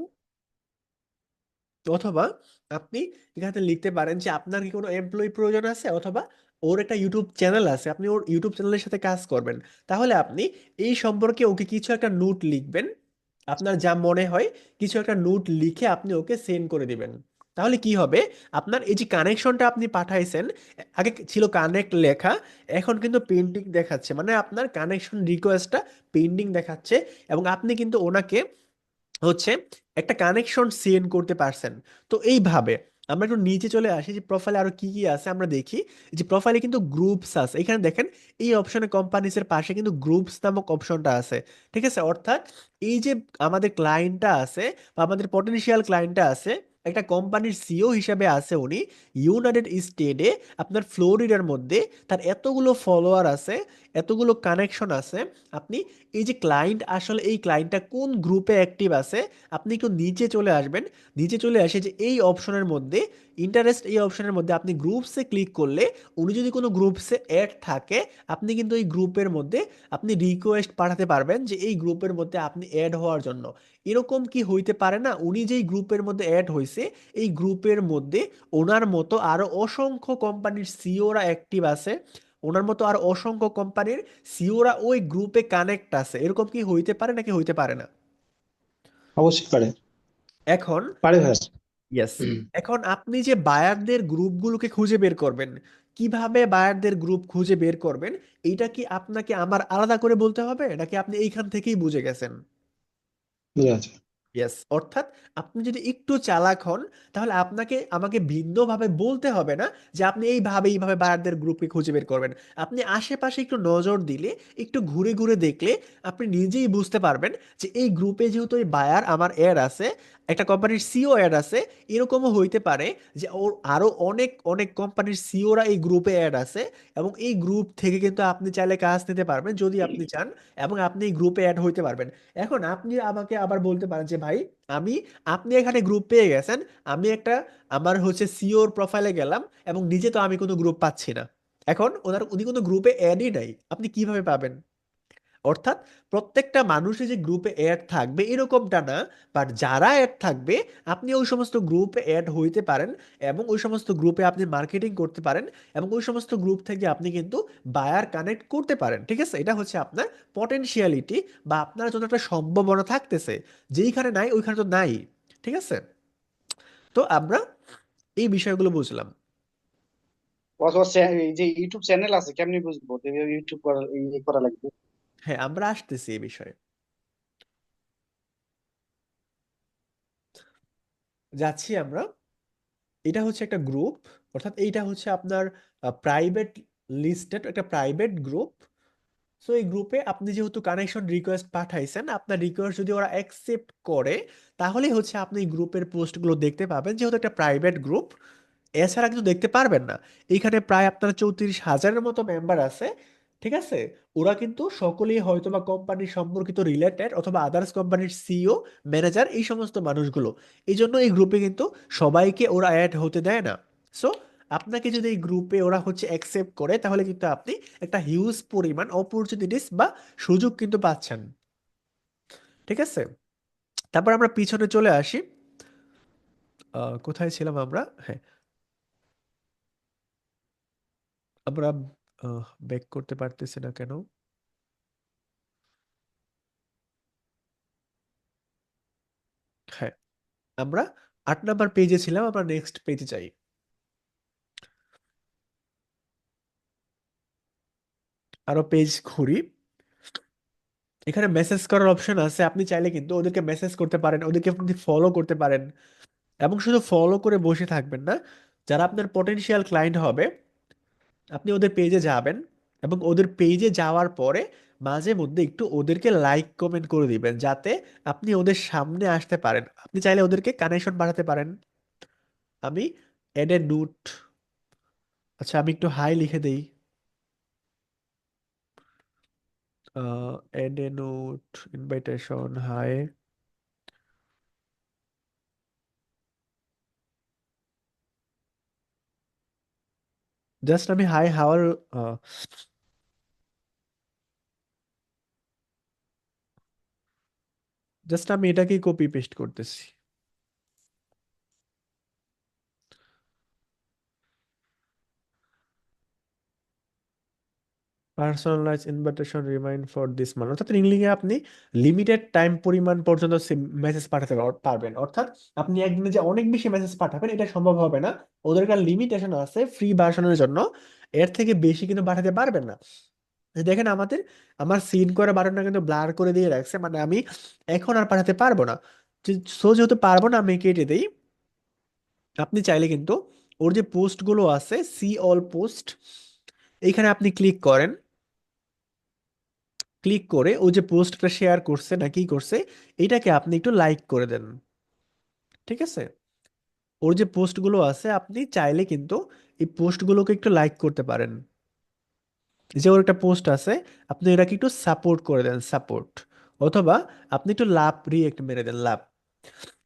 Speaker 1: অথবা আপনি এখানে লিখতে পারেন যে আপনার কি কোনো এমপ্লয়ি প্রয়োজন আছে, অথবা ওর একটা ইউটিউব চ্যানেল আছে, আপনি ওর ইউটিউব চ্যানেলের সাথে কাজ করবেন। তাহলে আপনি এই সম্পর্কে ওকে কিছু একটা নোট লিখবেন, আপনার যা মনে হয় কিছু একটা নোট লিখে আপনি ওকে সেন্ড করে দিবেন। তাহলে কি হবে, আপনার এই যে কানেকশনটা আপনি পাঠাইছেন, আগে ছিল কানেক্ট লেখা, এখন কিন্তু পেন্ডিং দেখাচ্ছে, মানে আপনার কানেকশন রিকোয়েস্টটা পেন্ডিং দেখাচ্ছে, এবং আপনি কিন্তু ওনাকে হচ্ছে একটা কানেকশন সেন্ড করতে পারছেন। তো এইভাবে আমরা একটু নিচে চলে আসি, যে প্রোফাইলে আরো কি কি আছে আমরা দেখি। যে প্রোফাইলে কিন্তু গ্রুপস আছে, এখানে দেখেন এই অপশনে কোম্পানিজ এর পাশে কিন্তু গ্রুপস নামক অপশনটা আছে। ঠিক আছে, অর্থাৎ এই যে আমাদের ক্লায়েন্টটা আছে বা আমাদের পটেনশিয়াল ক্লায়েন্টটা আছে, একটা কোম্পানির সিইও হিসেবে আছে উনি ইউনাইটেড স্টেটে, আপনার ফ্লোরিডার মধ্যে, তার এতগুলো ফলোয়ার আছে, এতগুলো কানেকশন আছে। আপনি এই যে ক্লায়েন্ট, আসলে এই ক্লায়েন্টটা কোন গ্রুপে অ্যাক্টিভ আছে, আপনি একটু নিচে চলে আসবেন। নিচে চলে আসে যে এই অপশনের মধ্যে ইন্টারেস্ট, এই অপশনের মধ্যে আপনি গ্রুপসে ক্লিক করলে উনি যদি কোনো গ্রুপসে অ্যাড থাকে, আপনি কিন্তু এই গ্রুপের মধ্যে আপনি রিকোয়েস্ট পাঠাতে পারবেন যে এই গ্রুপের মধ্যে আপনি অ্যাড হওয়ার জন্য। এরকম কি হইতে পারে না, উনি যেই গ্রুপের মধ্যে অ্যাড হয়েছে, এই গ্রুপের মধ্যে ওনার মতো আরো অসংখ্য কোম্পানির সিওরা অ্যাক্টিভ আছে, ওনার মতো আর অসংখ্য কোম্পানির সিওরা ওই গ্রুপে কানেক্ট আছে, এরকম কি হইতে পারে নাকি হইতে পারে না?
Speaker 3: অবশ্যই পারে।
Speaker 1: এখন
Speaker 3: পারে ভাইয়া।
Speaker 1: ইয়েস, এখন আপনি যে বায়ারদের গ্রুপগুলোকে খুঁজে বের করবেন, কিভাবে বায়ারদের গ্রুপ খুঁজে বের করবেন, এইটা কি আপনাকে আমার আলাদা করে বলতে হবে, নাকি আপনি এইখান থেকেই বুঝে গেছেন?
Speaker 3: বুঝা আছে।
Speaker 1: ইয়েস, অর্থাৎ আপনি যদি একটু চালাক হন, তাহলে আপনাকে আমাকে ভিন্নভাবে বলতে হবে না যে আপনি এইভাবে এইভাবে বায়ারদের গ্রুপকে খুঁজে বের করবেন। আপনি আশেপাশে একটু নজর দিলে, একটু ঘুরে ঘুরে দেখলে আপনি নিজেই বুঝতে পারবেন যে এই গ্রুপে যেহেতু এই বায়ার আমার অ্যাড আছে, একটা কোম্পানির সিও অ্যাড আছে, এরকমও হইতে পারে যে ওর আরো অনেক অনেক কোম্পানির সিওরা এই গ্রুপে অ্যাড আছে, এবং এই গ্রুপ থেকে কিন্তু আপনি চাইলে কাজ নিতে পারবেন যদি আপনি চান, এবং আপনি এই গ্রুপে অ্যাড হইতে পারবেন। এখন আপনি আমাকে আবার বলতে পারেন যে ভাই, আমি, আপনি এখানে গ্রুপ পেয়ে গেছেন, আমি একটা, আমার হচ্ছে সিওর প্রোফাইলে গেলাম, এবং নিজে তো আমি কোনো গ্রুপ পাচ্ছি না। এখন উনি কোনো গ্রুপে অ্যাডই নাই, আপনি কিভাবে পাবেন? অর্থাৎ প্রত্যেকটা মানুষের যে গ্রুপে অ্যাড থাকবে এরকমটা না, বাট যারা অ্যাড থাকবে আপনি ওই সমস্ত গ্রুপে অ্যাড হইতে পারেন, এবং ওই সমস্ত গ্রুপে আপনি মার্কেটিং করতে পারেন, এবং ওই সমস্ত গ্রুপ থেকে আপনি কিন্তু বায়ার কানেক্ট করতে পারেন। ঠিক আছে, এটা হচ্ছে আপনার পটেনশিয়ালিটি, বা আপনার জন্য একটা সম্ভাবনা থাকতেছে, যেইখানে নাই ওইখানে তো নাই। ঠিক আছে, তো আমরা এই বিষয়গুলো বুঝলাম।
Speaker 2: অথবা এই যে ইউটিউব চ্যানেল আছে কেমনি বুঝবো যে ইউটিউব করা করা লাগবে?
Speaker 1: হ্যাঁ, আমরা আসতেছি এই বিষয়ে, যাচ্ছি আমরা। এটা হচ্ছে একটা গ্রুপ, অর্থাৎ এইটা হচ্ছে আপনার প্রাইভেট লিস্টেড একটা প্রাইভেট গ্রুপ। সো এই গ্রুপে আপনি যেহেতু কানেকশন রিকোয়েস্ট পাঠাইছেন, আপনার রিকোয়েস্ট যদি ওরা অ্যাকসেপ্ট করে, তাহলেই হচ্ছে আপনি গ্রুপের পোস্টগুলো দেখতে পাবেন, যেহেতু একটা প্রাইভেট গ্রুপ। এছাড়া কিন্তু দেখতে পারবেন না। এইখানে প্রায় আপনার 34,000-এর মতো মেম্বার আছে। ঠিক আছে, ওরা কিন্তু সকলেই হয়তো বা কোম্পানির সম্পর্কিত রিলেটেড, অথবা আদার্স কোম্পানির সিইও, ম্যানেজার, এই সমস্ত মানুষগুলো। এই জন্য এই গ্রুপে কিন্তু সবাইকে ওরা অ্যাড হতে দেয় না। সো আপনাকে যদি এই গ্রুপে ওরা হচ্ছে অ্যাকসেপ্ট করে, তাহলে কিন্তু আপনি একটা হিউজ পরিমাণ অপরচুনিটিস বা সুযোগ কিন্তু পাচ্ছেন। ঠিক আছে, তারপর আমরা পিছনে চলে আসি। কোথায় ছিলাম আমরা? হ্যাঁ, আমরা ব্যাক করতে পারতেছি না কেন? হ্যাঁ, আমরা 8 নাম্বার পেজে ছিলাম, আমরা নেক্সট পেজে যাই। আরো পেজ ঘুরি। এখানে মেসেজ করার অপশন আছে, আপনি চাইলে কিন্তু ওদেরকে মেসেজ করতে পারেন, ওদেরকে আপনি ফলো করতে পারেন। এবং শুধু ফলো করে বসে থাকবেন না, যারা আপনার পটেনশিয়াল ক্লায়েন্ট হবে আপনি ওদের পেজে যাবেন, এবং ওদের পেজে যাওয়ার পরে মাঝে মধ্যে একটু ওদেরকে লাইক কমেন্ট করে দিবেন, যাতে আপনি ওদের সামনে আসতে পারেন। আপনি চাইলে ওদেরকে কানেকশন বাড়াতে পারেন। আমি এড এ নোট, আচ্ছা আমি একটু হাই লিখে দেই। এড এ নোট, ইনভাইটেশন, হাই। জাস্ট আমি হাই হাওয়ার, জাস্ট আমি এটাকেই কপি পেস্ট করতেছি। Personalize invitation remind for this মান, অর্থাৎ ইংলিশে আপনি লিমিটেড টাইম পরিমাণ পর্যন্ত মেসেজ পাঠাতে পারবেন। অর্থাৎ আপনি একদিনে যে অনেক বেশি মেসেজ পাঠাবেন এটা সম্ভব হবে না, ওদের একটা লিমিটেশন আছে ফ্রি ভার্সনের জন্য, এর থেকে বেশি কিন্তু পাঠাতে পারবেন না। এই দেখেন আমার সিন করা বাটনটা কিন্তু ব্লার করে দিয়ে রাখছে, মানে আমি এখন আর পাঠাতে পারবো না। সো যেহেতু পারবো না আমি কেটে দিই। আপনি চাইলে কিন্তু ওর যে পোস্টগুলো আছে, সি অল পোস্ট, এইখানে আপনি ক্লিক করেন। ক্লিক করে ও যে পোস্টটা শেয়ার করছে না কি করছে, এটাকে আপনি একটু লাইক করে দেন। ঠিক আছে, ওর যে পোস্টগুলো আছে আপনি চাইলে কিন্তু এই পোস্টগুলোকে একটু লাইক করতে পারেন। যে ওর একটা পোস্ট আছে, আপনি এটাকে একটু সাপোর্ট করে দেন, সাপোর্ট। অথবা আপনি একটু লাভ রিয়েক্ট মেরে দেন, লাভ।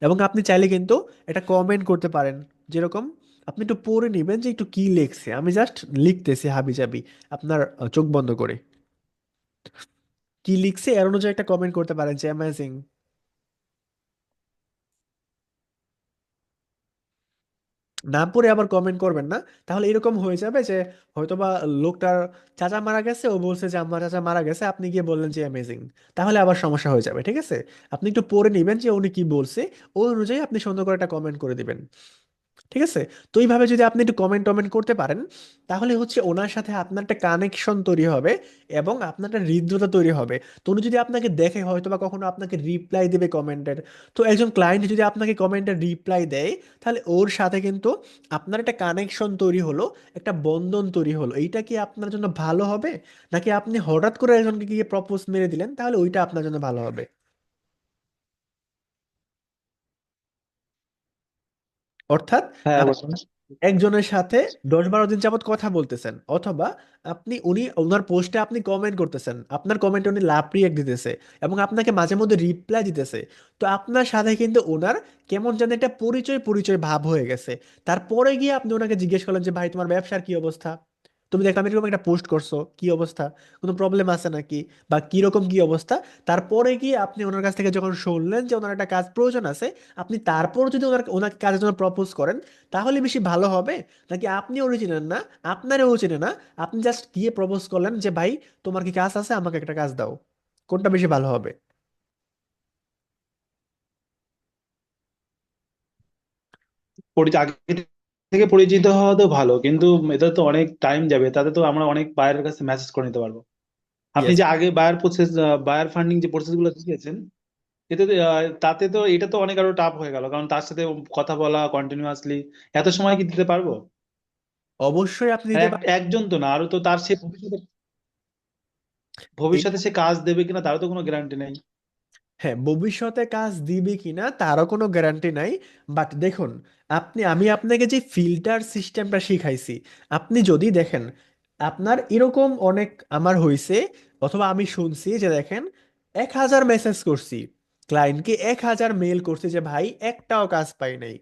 Speaker 1: এবং আপনি চাইলে কিন্তু এটা কমেন্ট করতে পারেন, যেরকম আপনি একটু পড়ে নেবেন যে একটু কি লিখছে, আমি জাস্ট লিখতেছি হাবি জাবি, আপনার চোখ বন্ধ করে কি লিখছে এর অনুযায়ী একটা কমেন্ট করতে পারেন যে অ্যামেজিং। না পড়ে আবার কমেন্ট করবেন না, তাহলে এরকম হয়ে যাবে যে হয়তোবা লোকটার চাচা মারা গেছে, ও বলছে যে আমার চাচা মারা গেছে, আপনি গিয়ে বললেন যে অ্যামেজিং, তাহলে আবার সমস্যা হয়ে যাবে। ঠিক আছে, আপনি একটু পড়ে নেবেন যে উনি কি বলছে, ওই অনুযায়ী আপনি সুন্দর করে একটা কমেন্ট করে দিবেন। ঠিক আছে, তো এইভাবে যদি আপনি একটু কমেন্ট টমেন্ট করতে পারেন, তাহলে হচ্ছে ওনার সাথে আপনার একটা কানেকশন তৈরি হবে, এবং আপনার একটা হৃদ্রতা তৈরি হবে। তো উনি যদি আপনাকে দেখে হয়তো বা কখনো আপনাকে রিপ্লাই দেবে কমেন্টের, তো একজন ক্লায়েন্ট যদি আপনাকে কমেন্টের রিপ্লাই দেয়, তাহলে ওর সাথে কিন্তু আপনার একটা কানেকশন তৈরি হলো, একটা বন্ধন তৈরি হলো। এইটা কি আপনার জন্য ভালো হবে, নাকি আপনি হঠাৎ করে একজনকে গিয়ে প্রপোজ মেরে দিলেন, তাহলে ওইটা আপনার জন্য ভালো হবে? অর্থাৎ
Speaker 3: হ্যাঁ বলুন।
Speaker 1: একজনের সাথে 10-12 দিন যাবত কথা বলতেছেন, অথবা উনি ওনার পোস্টে আপনি কমেন্ট করতেছেন, আপনার কমেন্টে উনি লাভ রিয়েক্ট দিতেছে, এবং আপনাকে মাঝে মধ্যে রিপ্লাই দিতেছে। তো আপনার সাথে কিন্তু ওনার কেমন যেন একটা পরিচয় পরিচয় ভাব হয়ে গেছে। তারপরে গিয়ে আপনি ওনাকে জিজ্ঞেস করলেন যে ভাই তোমার ব্যবসার কি অবস্থা, তুমি দেখলাম এরকম একটা পোস্ট করছো, কি অবস্থা, কোনো প্রবলেম আছে নাকি, বা কিরকম কি অবস্থা। তারপরে গিয়ে আপনি ওনার কাছ থেকে যখন শুনলেন যে ওনার একটা কাজ প্রয়োজন আছে, আপনি তারপর যদি ওনাকে কাজের জন্য প্রপোজ করেন, তাহলে বেশি ভালো হবে? নাকি আপনি অরিজিনাল না, আপনারও চেনে না, আপনি জাস্ট গিয়ে প্রপোজ করলেন যে ভাই তোমার কি কাজ আছে, আমাকে একটা কাজ দাও, কোনটা বেশি ভালো হবে?
Speaker 3: আগে থেকে পরিচিত হওয়া তো ভালো, কিন্তু এটা তো অনেক টাইম যাবে, তাতে তো আমরা অনেক বায়ারের কাছে মেসেজ করে নিতে পারবো। আপনি
Speaker 1: ইয়েস,
Speaker 3: যে আগে বায়ার ফান্ডিং যে প্রসেস গুলো শিখেছেন, তাতে তো এটা তো অনেক আরো টাফ হয়ে গেল, কারণ তার সাথে কথা বলা কন্টিনিউয়াসলি, এত সময় কি দিতে পারবো?
Speaker 1: অবশ্যই আপনি
Speaker 3: আর
Speaker 1: দিতে পারেন।
Speaker 3: একজন তো না, আরো তো তার সে ভবিষ্যতে ভবিষ্যতে সে কাজ দেবে কিনা তারও তো কোনো গ্যারান্টি নেই।
Speaker 1: হ্যাঁ, ভবিষ্যতে কাজ দিবে কিনা তারও কোনো গ্যারান্টি নাই। বাট দেখুন, আমি আপনাকে যে ফিল্টার সিস্টেমটা শিখাইছি, আপনি যদি দেখেন আপনার এরকম অনেক আমার হয়েছে, অথবা আমি শুনছি যে দেখেন 1,000 মেসেজ করছি, ক্লায়েন্টকে 1,000 মেল করছি যে ভাই একটাও কাজ পাই নাই।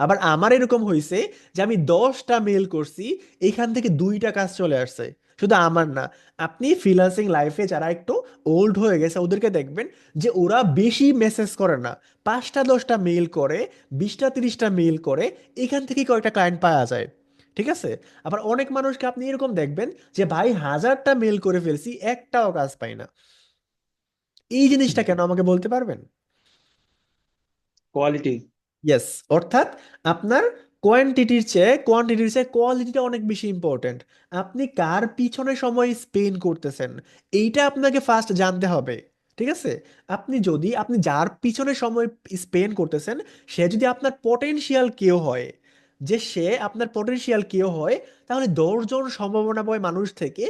Speaker 1: আবার আমার এরকম হয়েছে যে আমি 10টা মেল করছি, এখান থেকে 2টা কাজ চলে আসছে। শুধু আমার না, আপনি ফ্রিল্যান্সিং লাইফে যারা একটু ওল্ড হয়ে গেছে ওদেরকে দেখবেন যে ওরা বেশি মেসেজ করে না, 5টা 10টা মেল করে, 20টা 30টা মেল করে, এখান থেকে কয়েকটা ক্লায়েন্ট পাওয়া যায়। ঠিক আছে, আবার অনেক মানুষকে আপনি এরকম দেখবেন যে ভাই 1000টা মেল করে ফেলছি, একটাও কাজ পাই না। এই জিনিসটা কেন আমাকে বলতে পারবেন?
Speaker 3: কোয়ালিটি।
Speaker 1: ইয়েস, অর্থাৎ আপনার কোয়ান্টিটির চেয়ে কোয়ালিটিটা অনেক বেশি ইম্পর্ট্যান্ট। আপনি কার পিছনে সময় স্পেন্ড করতেছেন, এইটা আপনাকে ফার্স্ট জানতে হবে। ঠিক আছে? আপনি যার পিছনে সময় স্পেন্ড করতেছেন, সে যদি আপনার পটেনশিয়াল কেউ হয়, তাহলে 10 জন সম্ভাবনাময় মানুষ থেকে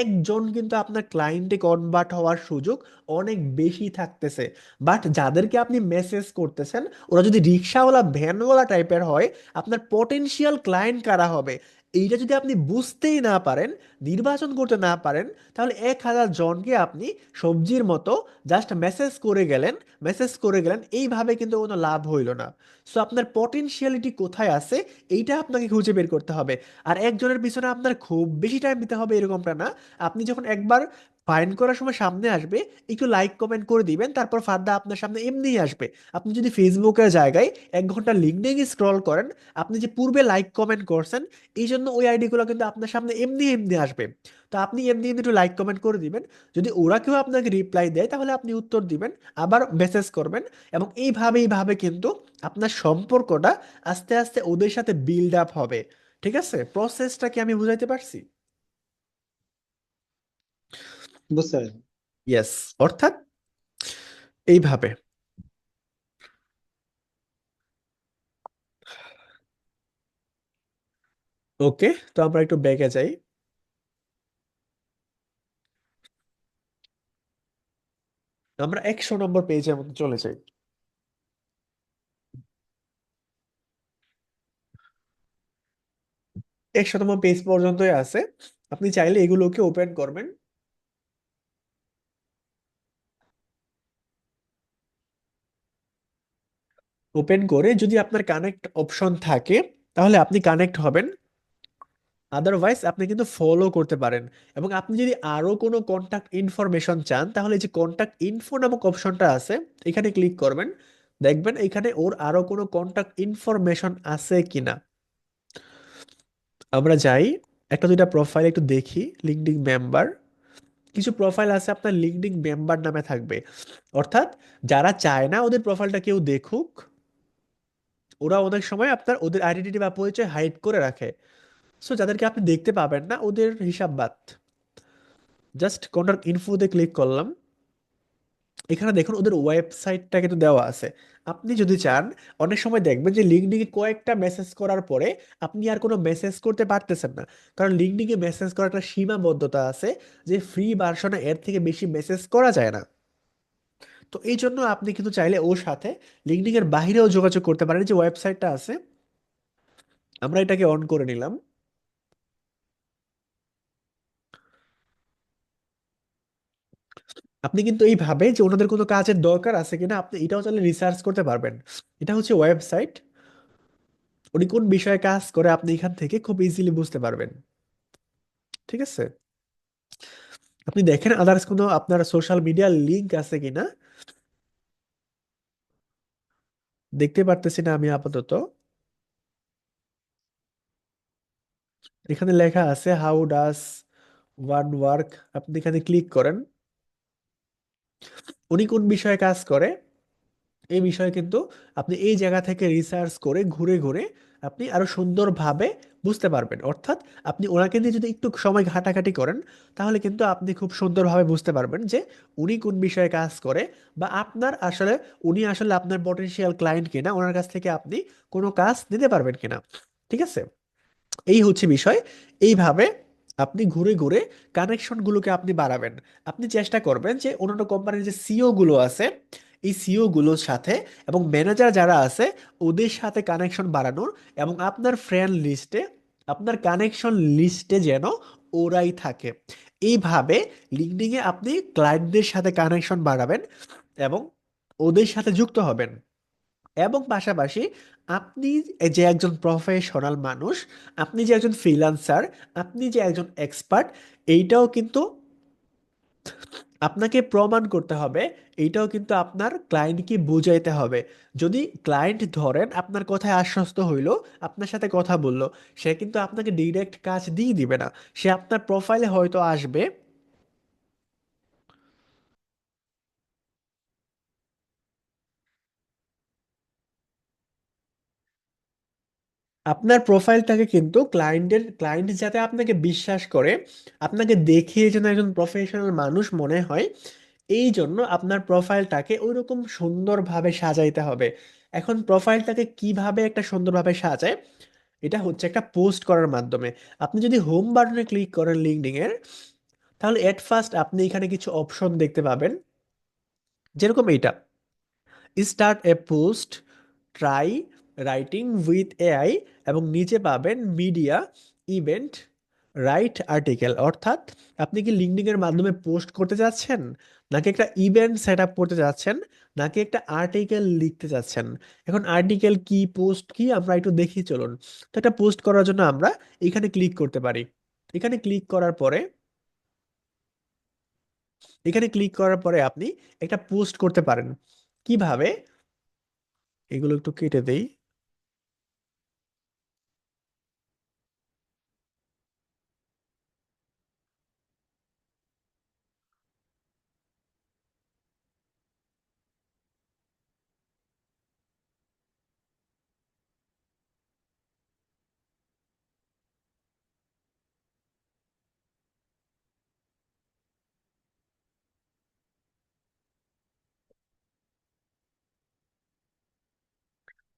Speaker 1: একজন কিন্তু আপনার ক্লায়েন্টে কনভার্ট হওয়ার সুযোগ অনেক বেশি থাকতেছে। বাট যাদেরকে আপনি মেসেজ করতেছেন, ওরা যদি রিক্সাওয়ালা ভ্যানওয়ালা টাইপের হয়, আপনার পটেনশিয়াল ক্লায়েন্ট কারা হবে এইটা যদি আপনি বুঝতেই না পারেন, নির্বাচন করতে না পারেন, তাহলে 1,000 জনকে আপনি সবজির মতো জাস্ট মেসেজ করে গেলেন, এইভাবে কিন্তু কোনো লাভ হইল না। সো আপনার পটেনশিয়ালিটি কোথায় আছে এইটা আপনাকে খুঁজে বের করতে হবে। আর একজনের পিছনে আপনার খুব বেশি টাইম দিতে হবে এরকমটা না। আপনি যখন একবার ফাইন্ড করার সময় সামনে আসবে, একটু লাইক কমেন্ট করে দিবেন, তারপর ফার্দা আপনার সামনে এমনিই আসবে। আপনি যদি ফেসবুকের জায়গায় 1 ঘন্টা লিঙ্কডইন স্ক্রল করেন, আপনি যে পূর্বে লাইক কমেন্ট করছেন, এই জন্য ওই আইডিগুলো কিন্তু আপনার সামনে এমনি এমনি আসবে। তো আপনি এমনি এমনি একটু লাইক কমেন্ট করে দিবেন। যদি ওরা কেউ আপনাকে রিপ্লাই দেয়, তাহলে আপনি উত্তর দিবেন, আবার মেসেজ করবেন। এবং এইভাবে কিন্তু আপনার সম্পর্কটা আস্তে আস্তে ওদের সাথে বিল্ড আপ হবে। ঠিক আছে? প্রসেসটা কি আমি বুঝাইতে পারছি?
Speaker 3: বুঝতে পারছি।
Speaker 1: ইয়েস। অর্থাৎ এইভাবে। ওকে, তো আমরা একটু ব্যাকে যাই। আমরা 100 নম্বর পেজের মধ্যে চলে যাই। 100তম পেজ পর্যন্তই আছে। আপনি চাইলে এগুলোকে ওপেন করবেন। ওপেন করে যদি আপনার কানেক্ট অপশন থাকে, তাহলে আপনি কানেক্ট হবেন। আদারওয়াইজ আপনি কিন্তু ফলো করতে পারেন। এবং আপনি যদি আরো কোনো কন্টাক্ট ইনফরমেশন চান, তাহলে এই যে কন্টাক্ট ইনফো নামক অপশনটা আছে, এখানে ক্লিক করবেন। দেখবেন এখানে ওর আরো কোনো কন্টাক্ট ইনফরমেশন আছে কিনা। আমরা যাই, একটা দুইটা প্রোফাইল একটু দেখি। লিঙ্কডইন মেম্বার, কিছু প্রোফাইল আছে আপনার লিঙ্কডইন মেম্বার নামে থাকবে। অর্থাৎ যারা চায় না ওদের প্রোফাইলটা কেউ দেখুক, ওরা অনেক সময় আপনার ওদের আইডেন্টিটি বা পরিচয় হাইড করে রাখে। সো যাদেরকে আপনি দেখতে পাবেন না, ওদের হিসাব বাদ। জাস্ট কন্টাক্ট ইনফোতে ক্লিক করলাম। এখানে দেখুন ওদের ওয়েবসাইটটা কিন্তু দেওয়া আছে। আপনি যদি চান, অনেক সময় দেখবেন যে লিঙ্কডইনে কয়েকটা মেসেজ করার পরে আপনি আর কোনো মেসেজ করতে পারতেছেন না। কারণ লিঙ্কডইনে মেসেজ করার একটা সীমাবদ্ধতা আছে, যে ফ্রি ভার্সনে এর থেকে বেশি মেসেজ করা যায় না। তো এই জন্য আপনি কিন্তু চাইলে ওর সাথে লিঙ্কডইনের বাইরেও যোগাযোগ করতে পারেন। যে ওয়েবসাইটটা আছে, আমরা এটাকে অন করে নিলাম। আপনি কিন্তু এইভাবে যে ওনাদের কোনো কাজের দরকার আছে কিনা আপনি এটাও চাইলে রিসার্চ করতে পারবেন। এটা হচ্ছে ওয়েবসাইট, উনি কোন বিষয়ে কাজ করে আপনি এখান থেকে খুব ইজিলি বুঝতে পারবেন। ঠিক আছে? আপনি দেখেন আদার্স কোনো আপনার সোশ্যাল মিডিয়ার লিংক আছে কিনা। দেখতে পারতেছি না আমি আপাতত। এখানে লেখা আছে হাউ ডাজ ওয়ান ওয়ার্ক, আপনি এখানে ক্লিক করেন। উনি কোন বিষয়ে কাজ করে এই বিষয়ে কিন্তু আপনি এই জায়গা থেকে রিসার্চ করে ঘুরে ঘুরে আপনি আরো সুন্দরভাবে বুঝতে পারবেন। অর্থাৎ আপনি ওনাকে নিয়ে যদি একটু সময় ঘাটাঘাটি করেন, তাহলে কিন্তু আপনি খুব সুন্দরভাবে বুঝতে পারবেন যে উনি কোন বিষয়ে কাজ করে, বা উনি আসলে আপনার পটেনশিয়াল ক্লায়েন্ট কিনা, ওনার কাছ থেকে আপনি কোনো কাজ নিতে পারবেন কিনা। ঠিক আছে? এই হচ্ছে বিষয়। এইভাবে আপনি ঘুরে ঘুরে কানেকশনগুলোকে আপনি বাড়াবেন। আপনি চেষ্টা করবেন যে অন্যান্য কোম্পানির যে সিও গুলো আছে, এই সিও গুলোর সাথে এবং ম্যানেজার যারা আছে ওদের সাথে কানেকশন বাড়ানোর, এবং আপনার কানেকশন লিস্টে যেন ওরাই থাকে। এইভাবে লিঙ্কডইনে আপনি ক্লায়েন্টদের সাথে কানেকশন বাড়াবেন এবং ওদের সাথে যুক্ত হবেন। এবং পাশাপাশি আপনি যে একজন প্রফেশনাল মানুষ, আপনি যে একজন ফ্রিল্যান্সার, আপনি যে একজন এক্সপার্ট, এইটাও কিন্তু আপনাকে প্রমাণ করতে হবে। এইটাও কিন্তু আপনার ক্লায়েন্টকে বুঝাইতে হবে। যদি ক্লায়েন্ট ধরেন আপনার কথায় আশ্বস্ত হইলো, আপনার সাথে কথা বললো, সে কিন্তু আপনাকে ডিরেক্ট কাজ দিয়ে দিবে না। সে আপনার প্রোফাইলে হয়তো আসবে, আপনার প্রোফাইলটাকে কিন্তু ক্লায়েন্ট যাতে আপনাকে বিশ্বাস করে, আপনাকে দেখে যেন একজন প্রফেশনাল মানুষ মনে হয়, এই জন্য আপনার প্রোফাইলটাকে ওইরকম সুন্দরভাবে সাজাইতে হবে। এখন প্রোফাইলটাকে কিভাবে একটা সুন্দরভাবে সাজায়, এটা হচ্ছে একটা পোস্ট করার মাধ্যমে। আপনি যদি হোম বাটনে ক্লিক করেন লিঙ্কডইন এর, তাহলে এট ফার্স্ট আপনি এখানে কিছু অপশন দেখতে পাবেন, যেরকম এইটা, start A post, try writing with AI, এবং নিচে পাবেন মিডিয়া, ইভেন্ট, রাইট আর্টিকেল। অর্থাৎ আপনি কি লিঙ্কডইন এর মাধ্যমে পোস্ট করতে যাচ্ছেন, নাকি একটা ইভেন্ট সেট আপ করতে যাচ্ছেন, নাকি একটা আর্টিকেল লিখতে যাচ্ছেন। এখন আর্টিকেল কি, পোস্ট কি, আমরা একটু দেখি চলুন। তো একটা পোস্ট করার জন্য আমরা এখানে ক্লিক করতে পারি। এখানে ক্লিক করার পরে এখানে ক্লিক করার পরে আপনি একটা পোস্ট করতে পারেন। কিভাবে, এগুলো একটু কেটে দেই।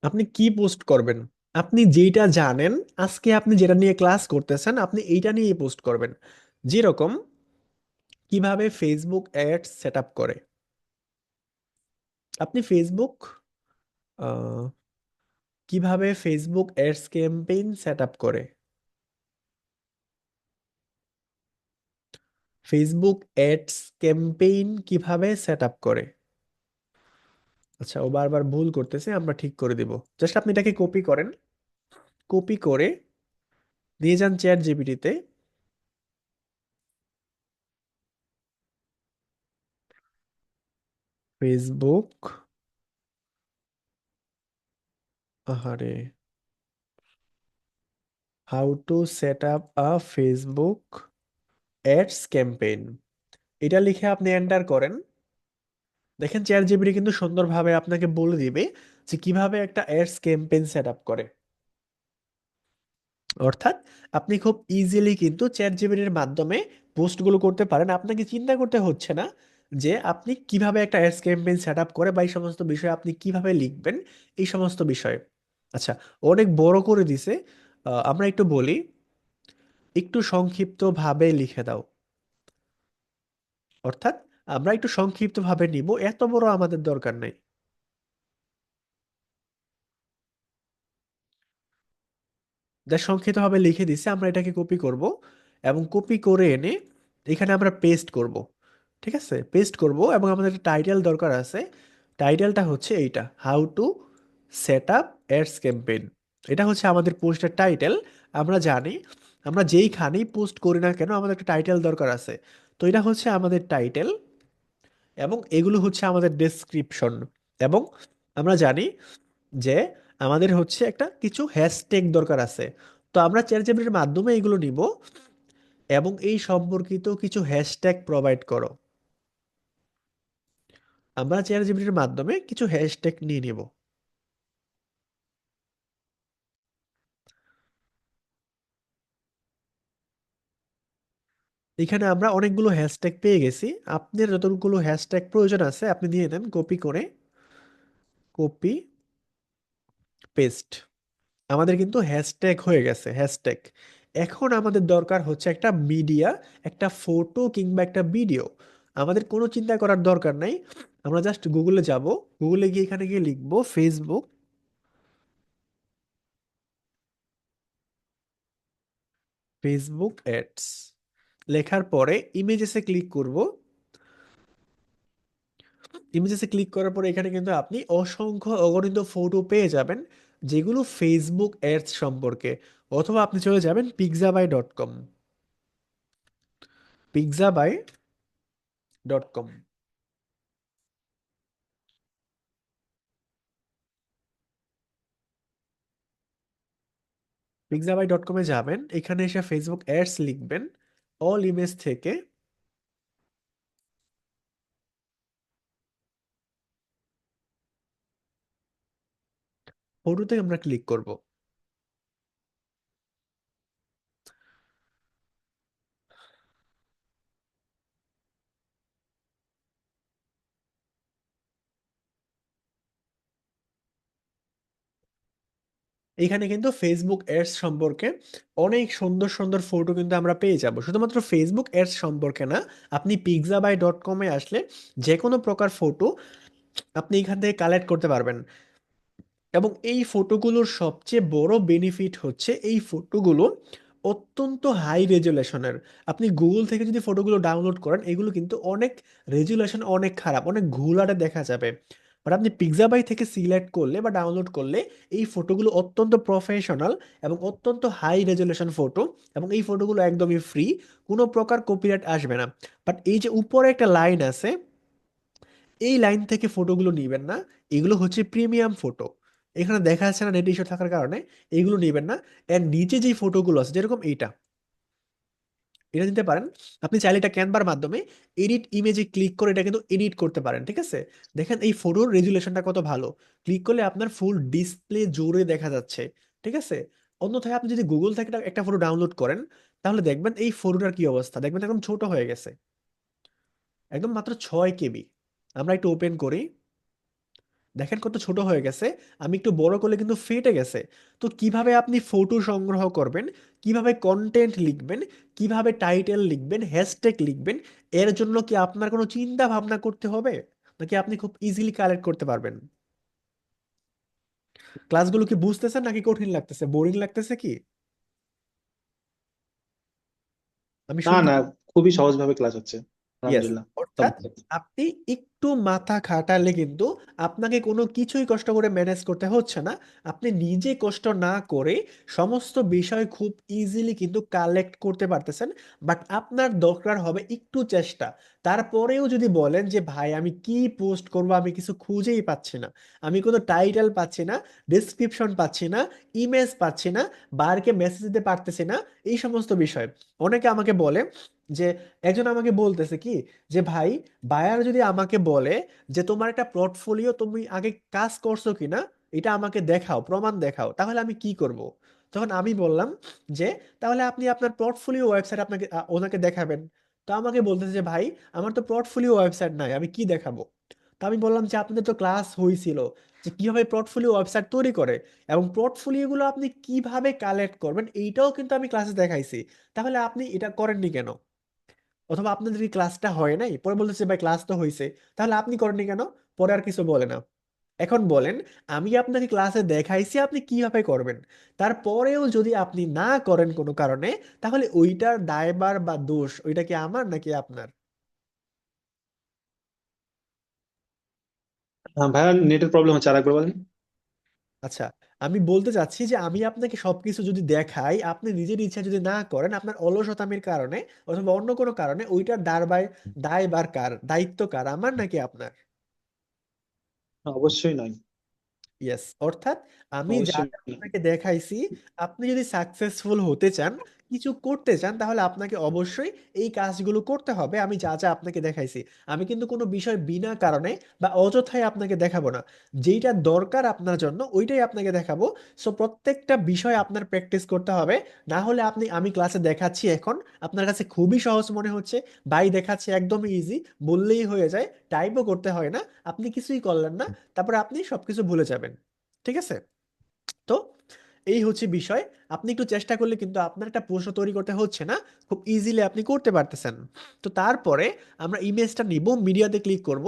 Speaker 1: আপনি কি পোস্ট করবেন? আপনি যেটা জানেন, আজকে আপনি যেটা নিয়ে ক্লাস করতেছেন, আপনি এইটা নিয়েই পোস্ট করবেন। যেরকম কিভাবে ফেসবুক অ্যাডস সেট আপ করে। আপনি ফেসবুক আহ, কিভাবে Facebook ads campaign set up করে, ফেসবুক অ্যাডস ক্যাম্পেইন কিভাবে সেট আপ করে। আচ্ছা, ও বারবার ভুল করতেছে, আমরা ঠিক করে দিব। জাস্ট আপনি এটাকে কপি করেন, কপি করে নিয়ে যান চ্যাট জিপিটিতে। ফেসবুক, আহারে, how to set up a Facebook ads campaign, এটা লিখে আপনি এন্টার করেন। দেখেন চ্যাট জিপিটি কিন্তু সুন্দরভাবে আপনাকে বলে দিবে যে কিভাবে একটা অ্যাডস ক্যাম্পেইন সেট আপ করে। অর্থাৎ আপনি খুব ইজিলি কিন্তু চ্যাট জিপিটির মাধ্যমে পোস্টগুলো করতে পারেন। আপনাকে চিন্তা করতে হচ্ছে না যে আপনি কিভাবে একটা অ্যাডস ক্যাম্পেইন সেট আপ করে, বা এই সমস্ত বিষয়ে আপনি কিভাবে লিখবেন, এই সমস্ত বিষয়ে। আচ্ছা, অনেক বড় করে দিছে, আমরা একটু বলি, একটু সংক্ষিপ্তভাবে লিখে দাও। অর্থাৎ আমরা একটু সংক্ষিপ্তভাবে নিব, এত বড় আমাদের দরকার নেই। যা সংক্ষিপ্তভাবে লিখে দিছে, আমরা এটাকে কপি করব, এবং কপি করে এনে এখানে আমরা পেস্ট করব। ঠিক আছে, পেস্ট করব, এবং আমাদের একটা টাইটেল দরকার আছে। টাইটেলটা হচ্ছে এইটা, how to set up ads campaign. এটা হচ্ছে আমাদের পোস্টের টাইটেল। আমরা জানি, আমরা যেইখানেই পোস্ট করি না কেন, আমাদের একটা টাইটেল দরকার আছে। তো এটা হচ্ছে আমাদের টাইটেল, এবং এগুলো হচ্ছে আমাদের ডেসক্রিপশন। এবং আমরা জানি যে আমাদের হচ্ছে একটা কিছু হ্যাশট্যাগ দরকার আছে। তো আমরা চ্যাটজিপিটির মাধ্যমে এগুলো নিব, এবং এই সম্পর্কিত কিছু হ্যাশট্যাগ প্রোভাইড করো। আমরা চ্যাটজিপিটির মাধ্যমে কিছু হ্যাশট্যাগ নিয়ে নিব। এখানে আমরা অনেকগুলো হ্যাশট্যাগ পেয়ে গেছি। আপনার যতগুলো হ্যাশট্যাগ প্রয়োজন আছে আপনি নিয়ে নেন, কপি করে, কপি পেস্ট। আমাদের কিন্তু হ্যাশট্যাগ হয়ে গেছে, হ্যাশট্যাগ। এখন আমাদের দরকার হচ্ছে একটা মিডিয়া, একটা ফটো কিংবা একটা ভিডিও। আমাদের কোনো চিন্তা করার দরকার নাই, আমরা জাস্ট গুগলে যাব। গুগলে গিয়ে এখানে গিয়ে লিখবো ফেসবুক, ফেসবুক অ্যাডস। লেখার পরে ইমেজেসে ক্লিক করব। ইমেজেসে ক্লিক করার পরে এখানে কিন্তু আপনি অসংখ্য অগণিত ফটো পেয়ে যাবেন, যেগুলো ফেসবুক অ্যাডস সম্পর্কে। অথবা আপনি চলে যাবেন pixabay.com, pixabay.com। pixabay.com-এ যাবেন, এখানে এসে ফেসবুক অ্যাডস লিখবেন, অল ইমেজ থেকে ফটোতে আমরা ক্লিক করব। এইখানে কিন্তু ফেসবুক অ্যাডস সম্পর্কে অনেক সুন্দর সুন্দর ফটো কিন্তু আমরা পেয়ে যাব। শুধুমাত্র ফেসবুক অ্যাডস সম্পর্কে না, আপনি pixabay.com এ আসলে যে কোনো প্রকার ফটো আপনি এখান থেকে কালেক্ট করতে পারবেন। এবং এই ফটোগুলোর সবচেয়ে বড় বেনিফিট হচ্ছে এই ফটোগুলো অত্যন্ত হাই রেজুলেশনের। আপনি গুগল থেকে যদি ফটোগুলো ডাউনলোড করেন, এগুলো কিন্তু অনেক রেজুলেশন অনেক খারাপ, অনেক ঘোলাটে দেখা যাবে। বাট আপনি পিক্সাবাই থেকে সিলেক্ট করলে বা ডাউনলোড করলে এই ফটোগুলো অত্যন্ত প্রফেশনাল এবং অত্যন্ত হাই রেজুলেশন ফটো, এবং এই ফটোগুলো একদমই ফ্রি, কোনো প্রকার কপিরাইট আসবে না। বাট এই যে উপরে একটা লাইন আছে, এই লাইন থেকে ফটোগুলো নিবেন না, এগুলো হচ্ছে প্রিমিয়াম ফটো। এখানে দেখা যাচ্ছে না নেট ইস্যু থাকার কারণে, এগুলো নিবেন না। এর নিচে যেই ফটোগুলো আছে যেরকম এইটা, এটা নিতে পারেন। আপনি চাইলে এটা ক্যানভার মাধ্যমে এডিট ইমেজে ক্লিক করে এটা কিন্তু এডিট করতে পারেন, ঠিক আছে? দেখেন এই ফটোর রেজুলেশনটা কত ভালো, ক্লিক করলে আপনার ফুল ডিসপ্লে জুড়ে দেখা যাচ্ছে, ঠিক আছে? অন্যথায় আপনি যদি গুগল থেকে একটা ফটো ডাউনলোড করেন, তাহলে দেখবেন এই ফটোটার কি অবস্থা, দেখবেন একদম ছোট হয়ে গেছে, একদম মাত্র 6 KB। আমরা একটু ওপেন করি, দেখেন কত ছোট হয়ে গেছে। আমি একটু বড় করলে কিন্তু ফেটে গেছে। তো কিভাবে আপনি ফটো সংগ্রহ করবেন, কিভাবে কন্টেন্ট লিখবেন, কিভাবে টাইটেল লিখবেন, হ্যাশট্যাগ লিখবেন, এর জন্য কি আপনার কোনো চিন্তা ভাবনা করতে হবে, নাকি আপনি খুব ইজিলি কালেক্ট করতে পারবেন? ক্লাসগুলো কি বুঝতেছেন নাকি কঠিন লাগতেছে, বোরিং লাগতেছে কি? আমি
Speaker 3: না
Speaker 1: শুনতে
Speaker 3: না, খুবই সহজভাবে ক্লাস হচ্ছে,
Speaker 1: ইয়েস,
Speaker 3: আলহামদুলিল্লাহ।
Speaker 1: অর্থাৎ আপনি একটু মাথা খাটালে কিন্তু আপনাকে কোনো কিছুই কষ্ট করে ম্যানেজ করতে হচ্ছে না। আপনি নিজে কষ্ট না করে সমস্ত বিষয় খুব ইজিলি কিন্তু কালেক্ট করতে পারতেছেন। বাট আপনার দরকার হবে একটু চেষ্টা। তারপরেও যদি বলেন যে ভাই আমি কি পোস্ট করব, আমি কিছু খুঁজেই পাচ্ছি না, আমি কোনো টাইটেল পাচ্ছি না, ডেসক্রিপশন পাচ্ছি না, ইমেজ পাচ্ছি না, বারকে মেসেজ দিতে পারতেছি না, এই সমস্ত বিষয় অনেকে আমাকে বলে যে, একজন আমাকে বলতেছে কি যে ভাই, বায়ার যদি আমাকে বলে যে তোমার একটা পোর্টফোলিও, তুমি আগে কাজ করছো কিনা এটা আমাকে দেখাও, প্রমাণ দেখাও, তাহলে আমি কি করব? তখন আমি বললাম যে তাহলে আপনি আপনার পোর্টফোলিও ওয়েবসাইট আপনাকে ওনাকে দেখাবেন। তো আমাকে বলতেছে যে ভাই, আমার তো পোর্টফোলিও ওয়েবসাইট নাই, আমি কি দেখাবো? তো আমি বললাম যে আপনাদের তো ক্লাস হয়েছিল যে কিভাবে পোর্টফোলিও ওয়েবসাইট তৈরি করে এবং পোর্টফোলিও গুলো আপনি কিভাবে কালেক্ট করবেন, এইটাও কিন্তু আমি ক্লাসে দেখাইছি। তাহলে আপনি এটা করেননি কেন? অথবা আপনাদের এই ক্লাসটা হয় নাই, পরে বলতেছে ভাই ক্লাস তো হয়েছে, তাহলে আপনি করেননি কেন? পরে আর কিছু বলে না। এখন বলেন, আমি আপনাকে ক্লাসে দেখাইছি আপনি কিভাবে করবেন, তারপরেও যদি আপনি না করেন কোনো কারণে, তাহলে ওইটার দায়ভার বা দোষ ওইটা কি আমার নাকি আপনার?
Speaker 3: ভাইয়া, নেটের প্রবলেম হচ্ছে, আরেকবার বলেন।
Speaker 1: আচ্ছা, আমি বলতে চাচ্ছি যে আমি আপনাকে সবকিছু যদি দেখাই, আপনি নিজের ইচ্ছা যদি না করেন, আপনার অলসতামির কারণে অথবা অন্য কোনো কারণে, ওইটার দায়ভার কার, দায়িত্ব কার, আমার নাকি আপনার?
Speaker 3: অবশ্যই নয়।
Speaker 1: ইয়েস, অর্থাৎ আমি যা
Speaker 3: অবশ্যই
Speaker 1: যা
Speaker 3: নয়।
Speaker 1: আপনাকে দেখাইছি, আপনি যদি সাকসেসফুল হতে চান, কিছু করতে চান, তাহলে আপনাকে অবশ্যই এই কাজগুলো করতে হবে আমি যা যা আপনাকে দেখাইছি। আমি কিন্তু কোনো বিষয় বিনা কারণে বা অযথায় আপনাকে দেখাবো না। যেইটা দরকার আপনার জন্য ওইটাই আপনাকে দেখাবো। সো প্রত্যেকটা বিষয় আপনার প্র্যাকটিস করতে হবে। না হলে আমি ক্লাসে দেখাচ্ছি এখন, আপনার কাছে খুবই সহজ মনে হচ্ছে, ভাই দেখাচ্ছি একদমই ইজি, বললেই হয়ে যায়, টাইপও করতে হয় না, আপনি কিছুই করলেন না, তারপরে আপনি সবকিছু ভুলে যাবেন, ঠিক আছে? তো এই হচ্ছে বিষয়। আপনি একটু চেষ্টা করলে কিন্তু আপনার একটা প্রশ্ন তৈরি করতে হচ্ছে না, খুব ইজিলি আপনি করতে পারতেছেন। তো তারপরে আমরা ইমেজটা নিব, মিডিয়াতে ক্লিক করব,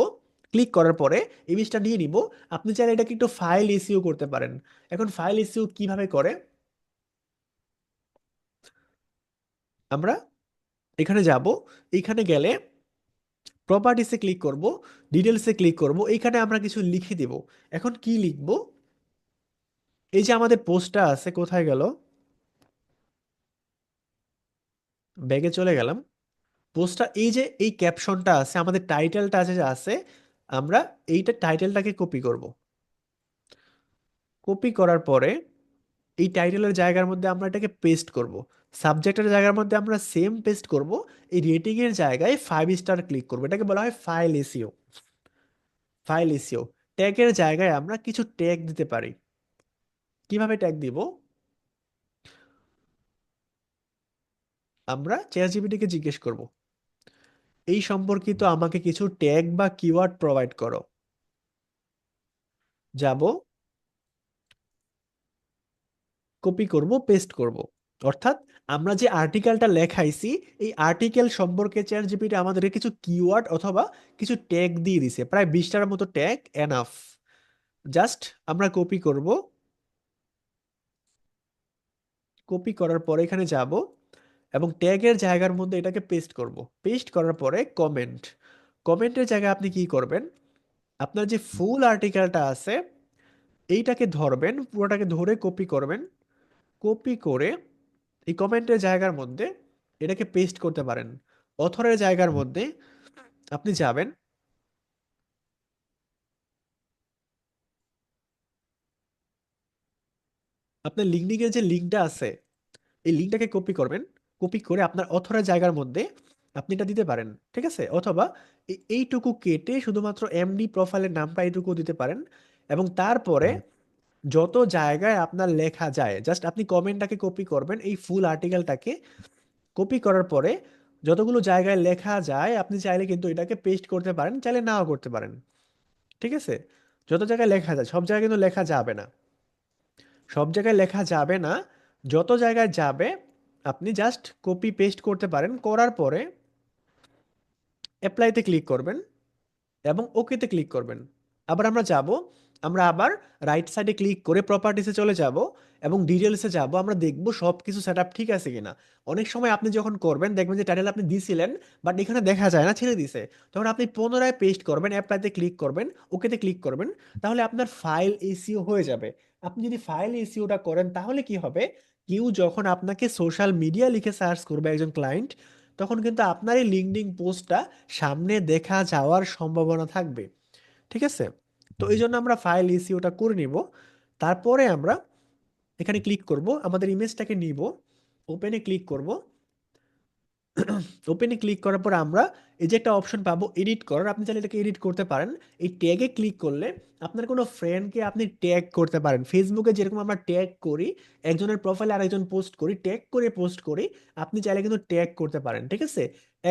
Speaker 1: ক্লিক করার পরে ইমেজটা নিয়ে নিব। আপনি চাইলে এটাকে একটু ফাইল এসইও করতে পারেন। এখন ফাইল এসইও কিভাবে করে, আমরা এখানে যাব, এইখানে গেলে প্রপার্টিসে ক্লিক করব, ডিটেলসে ক্লিক করব, এইখানে আমরা কিছু লিখে দিব। এখন কি লিখব? এই যে আমাদের পোস্টটা আছে, কোথায় গেল, ব্যাগে চলে গেলাম। পোস্টটা এই যে এই ক্যাপশনটা আছে, আমাদের টাইটেলটা আছে যে আছে, আমরা এইটা টাইটেলটাকে কপি করব। কপি করার পরে এই টাইটেলের জায়গার মধ্যে আমরা এটাকে পেস্ট করব। সাবজেক্টের জায়গার মধ্যে আমরা সেম পেস্ট করব। এই রেটিং এর জায়গায় 5 স্টার ক্লিক করব, এটাকে বলা হয় ফাইল এসইও। ফাইল এসইও ট্যাগের জায়গায় আমরা কিছু ট্যাগ দিতে পারি। কিভাবে ট্যাগ দিব? আমরা চ্যাটজিপিটিকে জিজ্ঞেস করব এই সম্পর্কিত আমাকে কিছু ট্যাগ বা কিওয়ার্ড প্রোভাইড করো। যাব, কপি করব, পেস্ট করব। অর্থাৎ আমরা যে আর্টিকেলটা লেখাইছি, এই আর্টিকেল সম্পর্কে চ্যাট জিপিটি আমাদেরকে কিছু কিওয়ার্ড অথবা কিছু ট্যাগ দিয়ে দিছে, প্রায় 20টার মতো ট্যাগ এনাফ। জাস্ট আমরা কপি করব, কপি করার পরে এখানে যাব এবং ট্যাগের জায়গার মধ্যে এটাকে পেস্ট করব। পেস্ট করার পরে কমেন্ট, কমেন্টের জায়গায় আপনি কি করবেন, আপনার যে ফুল আর্টিকেলটা আছে এইটাকে ধরবেন, পুরোটাকে ধরে কপি করবেন। কপি করে এই কমেন্টের জায়গার মধ্যে এটাকে পেস্ট করতে পারেন। অথরের জায়গার মধ্যে আপনি যাবেন, আপনার লিঙ্কডিন এর যে লিঙ্কটা আছে এই লিঙ্কটাকে কপি করবেন। কপি করে আপনার অথরের জায়গার মধ্যে আপনি এটা দিতে পারেন, ঠিক আছে? অথবা এইটুকু কেটে শুধুমাত্র এমডি প্রোফাইলের নামটা এইটুকু দিতে পারেন। এবং তারপরে যত জায়গায় আপনার লেখা যায় জাস্ট আপনি কমেন্টটাকে কপি করবেন, এই ফুল আর্টিকেলটাকে কপি করার পরে যতগুলো জায়গায় লেখা যায় আপনি চাইলে কিন্তু এটাকে পেস্ট করতে পারেন, চাইলে নাও করতে পারেন, ঠিক আছে? যত জায়গায় লেখা যায়, সব জায়গায় কিন্তু লেখা যাবে না, সব জায়গায় লেখা যাবে না। যত জায়গায় যাবে আপনি জাস্ট কপি পেস্ট করতে পারেন। করার পরে অ্যাপ্লাইতে ক্লিক করবেন এবং ওকেতে ক্লিক করবেন। আবার আমরা যাব, আমরা আবার রাইট সাইডে ক্লিক করে প্রপার্টিসে চলে যাব এবং ডিটেলসে যাব। আমরা দেখব সব কিছু সেট আপ ঠিক আছে কিনা। অনেক সময় আপনি যখন করবেন দেখবেন যে টাইটেল আপনি দিছিলেন বাট এখানে দেখা যায় না, ছেড়ে দিছে। তখন আপনি পুনরায় পেস্ট করবেন, অ্যাপ্লাইতে ক্লিক করবেন, ওকেতে ক্লিক করবেন, তাহলে আপনার ফাইল এসইও হয়ে যাবে। আপনি যদি ফাইল এসইওটা করেন তাহলে কি হবে, কেউ যখন আপনাকে সোশ্যাল মিডিয়া লিখে সার্চ করবে একজন ক্লায়েন্ট, তখন কিন্তু আপনার এই লিঙ্কডিন পোস্টটা সামনে দেখা যাওয়ার সম্ভাবনা থাকবে, ঠিক আছে? তো এই জন্য আমরা ফাইল ইসিওটা করে নিব। তারপরে আমরা এখানে ক্লিক করব, আমাদের ইমেজটাকে নিব, ওপেনে ক্লিক করব। ওপেনে ক্লিক করার পর আমরা এই যে একটা অপশন পাবো এডিট করার, আপনি চাইলে এটাকে এডিট করতে পারেন। এই ট্যাগে ক্লিক করলে আপনার কোনো ফ্রেন্ডকে আপনি ট্যাগ করতে পারেন। ফেসবুকে যেরকম আমরা ট্যাগ করি, একজনের প্রোফাইলে আরেকজন পোস্ট করি, ট্যাগ করে পোস্ট করি, আপনি চাইলে কিন্তু ট্যাগ করতে পারেন, ঠিক আছে?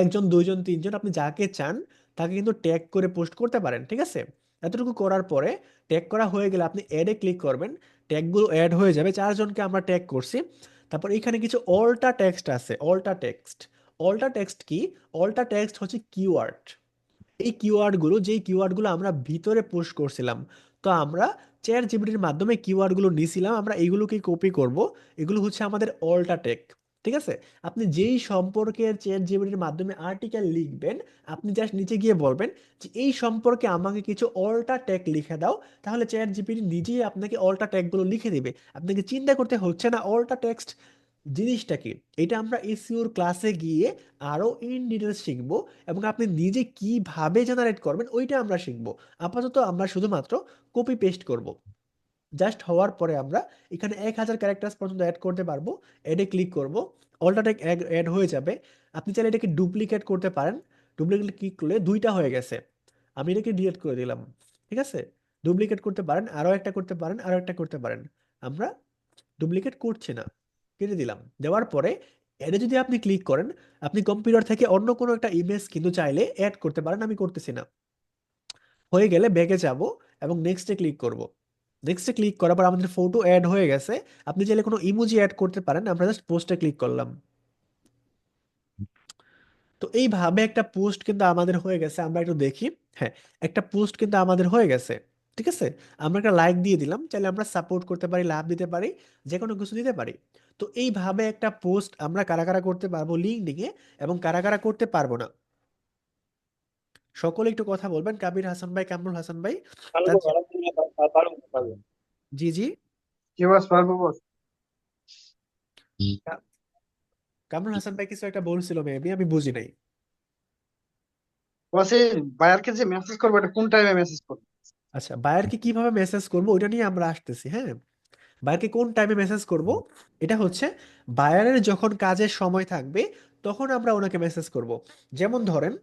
Speaker 1: একজন, দুইজন, তিনজন, আপনি যাকে চান তাকে কিন্তু ট্যাগ করে পোস্ট করতে পারেন, ঠিক আছে? এতটুকু করার পরে ট্যাগ করা হয়ে গেলে আপনি অ্যাডে ক্লিক করবেন, ট্যাগগুলো অ্যাড হয়ে যাবে। চারজনকে আমরা ট্যাগ করছি। তারপর এখানে কিছু অল্টা টেক্সট আছে, অল্টা টেক্সট। অল্টা টেক্সট কি? অল্টা টেক্সট হচ্ছে কিওয়ার্ড। এই কিওয়ার্ডগুলো, যেই কিওয়ার্ডগুলো আমরা ভিতরে পোস্ট করছিলাম, তো আমরা চ্যাট জিপিটির মাধ্যমে কিওয়ার্ডগুলো নিছিলাম, আমরা এইগুলোকে কপি করব। এগুলো হচ্ছে আমাদের অল্টা টেক, ঠিক আছে? আপনি যেই সম্পর্কে চ্যাট জিপিটির মাধ্যমে আর্টিকেল লিখবেন, আপনি জাস্ট নিচে গিয়ে বলবেন যে এই সম্পর্কে আমাকে কিছু অল্টা টেক লিখে দাও, তাহলে চ্যাট জিপিটি নিজেই আপনাকে অল্টা টেকগুলো লিখে দিবে। আপনাকে চিন্তা করতে হচ্ছে না অল্টা টেক্সট জিনিসটা কি। এটা আমরা এসইওর ক্লাসে গিয়ে আরো ইন ডিটেলস শিখবো এবং আপনি নিজে কিভাবে জেনারেট করবেন ওইটা আমরা শিখবো। আপাতত আমরা শুধুমাত্র কপি পেস্ট করব। জাস্ট হওয়ার পরে আমরা এখানে 1000 ক্যারেক্টার্স পর্যন্ত অ্যাড করতে পারবো। অ্যাডে ক্লিক করব, অল্টারটেক অ্যাড হয়ে যাবে। আপনি চাইলে এটাকে ডুপ্লিকেট করতে পারেন। ডুপ্লিকেট ক্লিক করলে দুইটা হয়ে গেছে, আমি এটাকে ডিলিট করে দিলাম, ঠিক আছে? ডুপ্লিকেট করতে পারেন, আরো একটা করতে পারেন, আরো একটা করতে পারেন। আমরা ডুপ্লিকেট করছি না, কেটে দিলাম। দেওয়ার পরে অ্যাডে যদি আপনি ক্লিক করেন, আপনি কম্পিউটার থেকে অন্য কোনো একটা ইমেজ কিন্তু চাইলে অ্যাড করতে পারেন, আমি করতেছি না। হয়ে গেলে ব্যাগে যাব এবং নেক্সটে ক্লিক করব। নেক্সটে ক্লিক করার পর আমাদের ফটো অ্যাড হয়ে গেছে। আপনি চাইলে কোনো ইমোজি অ্যাড করতে পারেন, আমরা জাস্ট পোস্টে ক্লিক করলাম। তো এইভাবে একটা পোস্ট কিন্তু আমাদের হয়ে গেছে, আমরা একটু দেখি। হ্যাঁ, একটা পোস্ট কিন্তু আমাদের হয়ে গেছে, ঠিক আছে? আমরা একটা লাইক দিয়ে দিলাম, চাইলে আমরা সাপোর্ট করতে পারি, লাভ দিতে পারি, যে কোনো কিছু দিতে পারি। তো এইভাবে একটা পোস্ট আমরা কারা কারা করতে পারবো লিঙ্কডইনে এবং কারা কারা করতে পারবো না, সকলে একটু কথা বলবেন। কাবির হাসান ভাই, কামরুল হাসান ভাই,
Speaker 4: পারবো
Speaker 1: তানজিম।
Speaker 4: আলহামদুলিল্লাহ, পারবো পারবো।
Speaker 1: জি জি।
Speaker 2: কি বস, পারবো বস।
Speaker 1: কা- কামরুল হাসান ভাই কিছু একটা বলছিল, মেবি আমি বুঝি নাই।
Speaker 2: বস এই বায়ারকে যে মেসেজ করবো এটা কোন টাইমে মেসেজ করবো?
Speaker 1: আচ্ছা, বায়ারকে কিভাবে মেসেজ করবো ওইটা নিয়ে আমরা আসতেছি, হ্যাঁ। বায়ারকে কোন টাইমে মেসেজ করব, এটা হচ্ছে বায়ারের যখন কাজের সময় থাকবে তখন আমরা ওনাকে মেসেজ করব। যেমন ধরেন